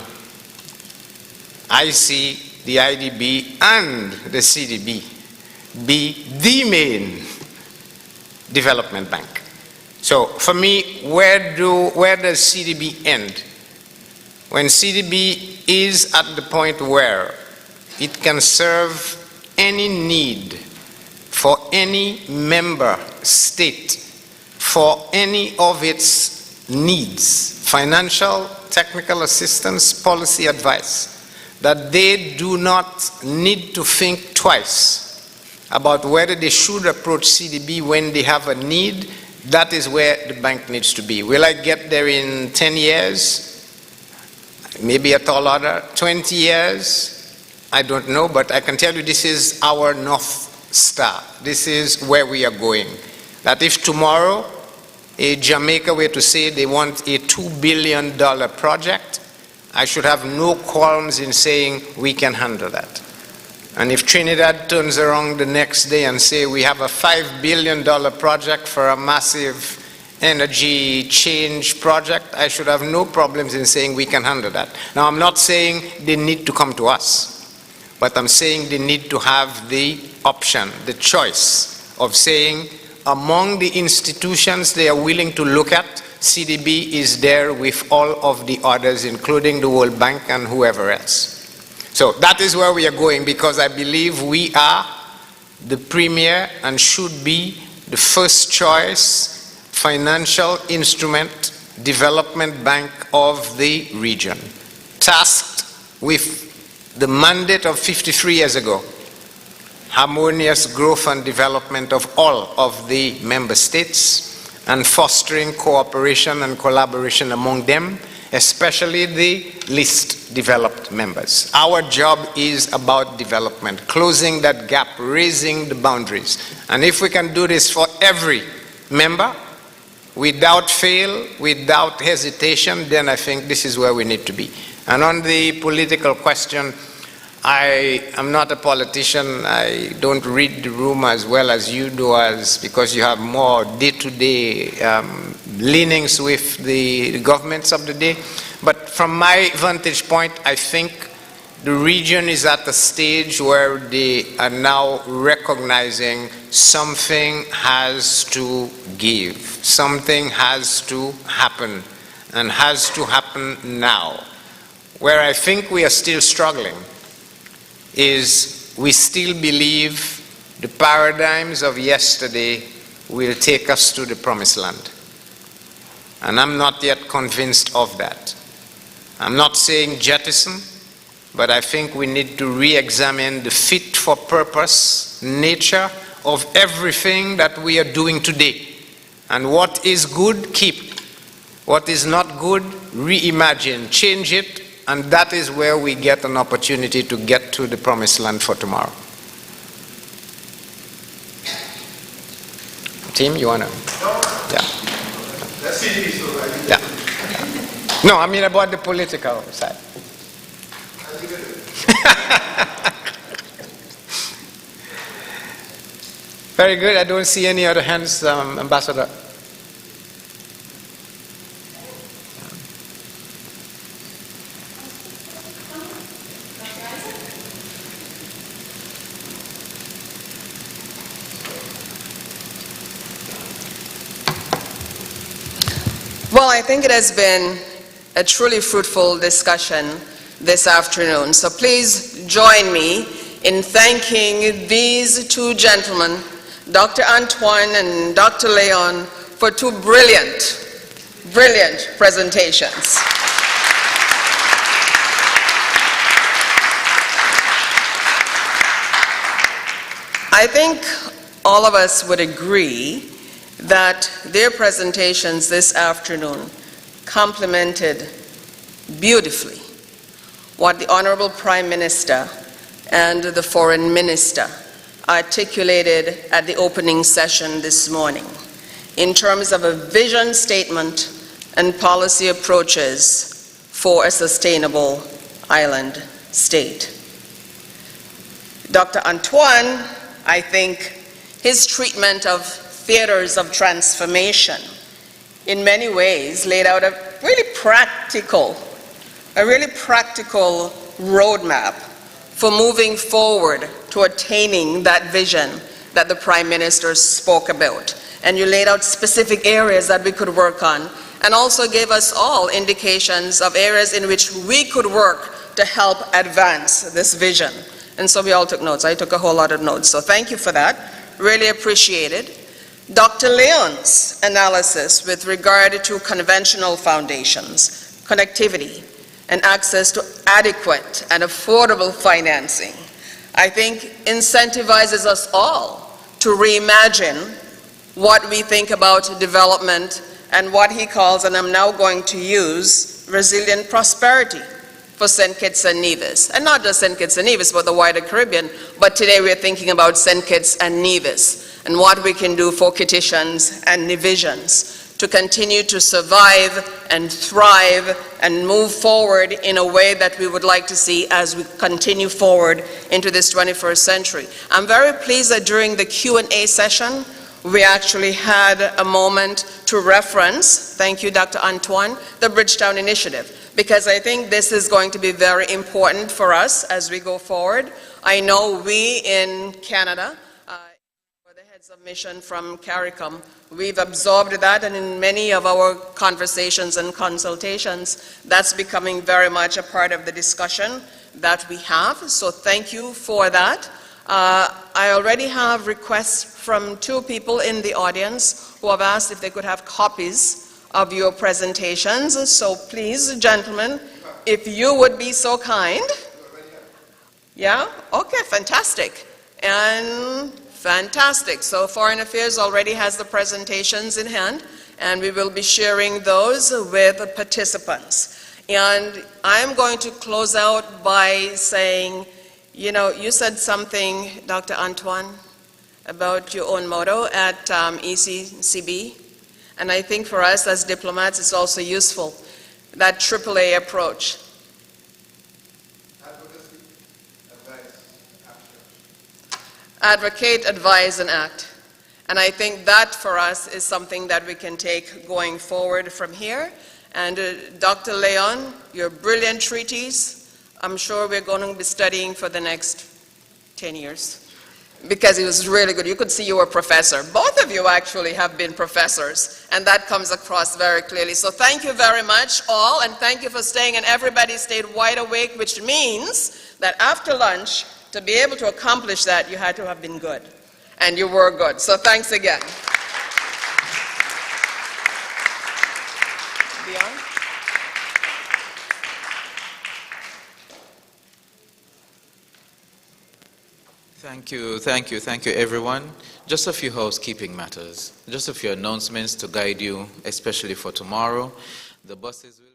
I see the IDB and the CDB be the main development bank. So for me, where does CDB end? When CDB is at the point where it can serve any need for any member state, for any of its needs, financial, technical assistance, policy advice, that they do not need to think twice about whether they should approach CDB when they have a need, that is where the bank needs to be. Will I get there in 10 years? Maybe a tall order. 20 years? I don't know, but I can tell you this is our North Star. This is where we are going. That if tomorrow Jamaica were to say they want a $2 billion project, I should have no qualms in saying we can handle that. And if Trinidad turns around the next day and say we have a $5 billion project for a massive energy change project, I should have no problems in saying we can handle that. Now, I'm not saying they need to come to us, but I'm saying they need to have the option, the choice of saying among the institutions they are willing to look at, CDB is there with all of the others, including the World Bank and whoever else. So that is where we are going, because I believe we are the premier and should be the first choice financial instrument development bank of the region, tasked with the mandate of 53 years ago, harmonious growth and development of all of the member states, and fostering cooperation and collaboration among them, especially the least developed members. Our job is about development, closing that gap, raising the boundaries. And if we can do this for every member, without fail, without hesitation, then I think this is where we need to be. And on the political question, I am not a politician. I don't read the room as well as you do, because you have more day-to-day leanings with the governments of the day. But from my vantage point, I think the region is at a stage where they are now recognizing something has to give, something has to happen, and has to happen now. Where I think we are still struggling is we still believe the paradigms of yesterday will take us to the promised land. And I'm not yet convinced of that. I'm not saying jettison, but I think we need to re-examine the fit for purpose nature of everything that we are doing today. And what is good, keep. What is not good, reimagine, change it, and that is where we get an opportunity to get to the promised land for tomorrow. Team, you want to? Yeah. Yeah. No, I mean about the political side. Very good. I don't see any other hands, Ambassador. Well, I think it has been a truly fruitful discussion this afternoon. So please join me in thanking these two gentlemen, Dr. Antoine and Dr. Leon, for two brilliant presentations. I think all of us would agree that their presentations this afternoon complemented beautifully what the Honorable Prime Minister and the Foreign Minister articulated at the opening session this morning in terms of a vision statement and policy approaches for a sustainable island state. Dr. Antoine, I think his treatment of theaters of transformation in many ways laid out a really practical roadmap for moving forward to attaining that vision that the Prime Minister spoke about. And you laid out specific areas that we could work on, and also gave us all indications of areas in which we could work to help advance this vision. And so we all took notes. I took a whole lot of notes. So thank you for that. Really appreciate it. Dr. Leon's analysis with regard to conventional foundations, connectivity, and access to adequate and affordable financing, I think incentivizes us all to reimagine what we think about development and what he calls, and I'm now going to use, resilient prosperity for St. Kitts and Nevis. And not just St. Kitts and Nevis, but the wider Caribbean. But today we're thinking about St. Kitts and Nevis and what we can do for Kittitians and Nevisians to continue to survive and thrive and move forward in a way that we would like to see as we continue forward into this 21st century. I'm very pleased that during the Q&A session, we actually had a moment to reference, thank you Dr. Antoine, the Bridgetown Initiative, because I think this is going to be very important for us as we go forward. I know we in Canada, the heads of mission from CARICOM, we've absorbed that, and in many of our conversations and consultations, that's becoming very much a part of the discussion that we have. So thank you for that. I already have requests from two people in the audience who have asked if they could have copies of your presentations. So please, gentlemen, if you would be so kind. Yeah? Okay, fantastic. And fantastic. So Foreign Affairs already has the presentations in hand, and we will be sharing those with the participants. And I'm going to close out by saying, you know, you said something, Dr. Antoine, about your own motto at ECCB. And I think for us as diplomats, it's also useful, that AAA approach. Advocacy, advice, action. Advocate, advise, and act. And I think that for us is something that we can take going forward from here. And Dr. Leon, your brilliant treatise, I'm sure we're going to be studying for the next 10 years because it was really good. You could see you were a professor. Both of you actually have been professors, and that comes across very clearly. So thank you very much all, and thank you for staying, and everybody stayed wide awake, which means that after lunch, to be able to accomplish that, you had to have been good, and you were good. So thanks again. Beyond? Thank you, everyone. Just a few housekeeping matters, just a few announcements to guide you, especially for tomorrow. The buses will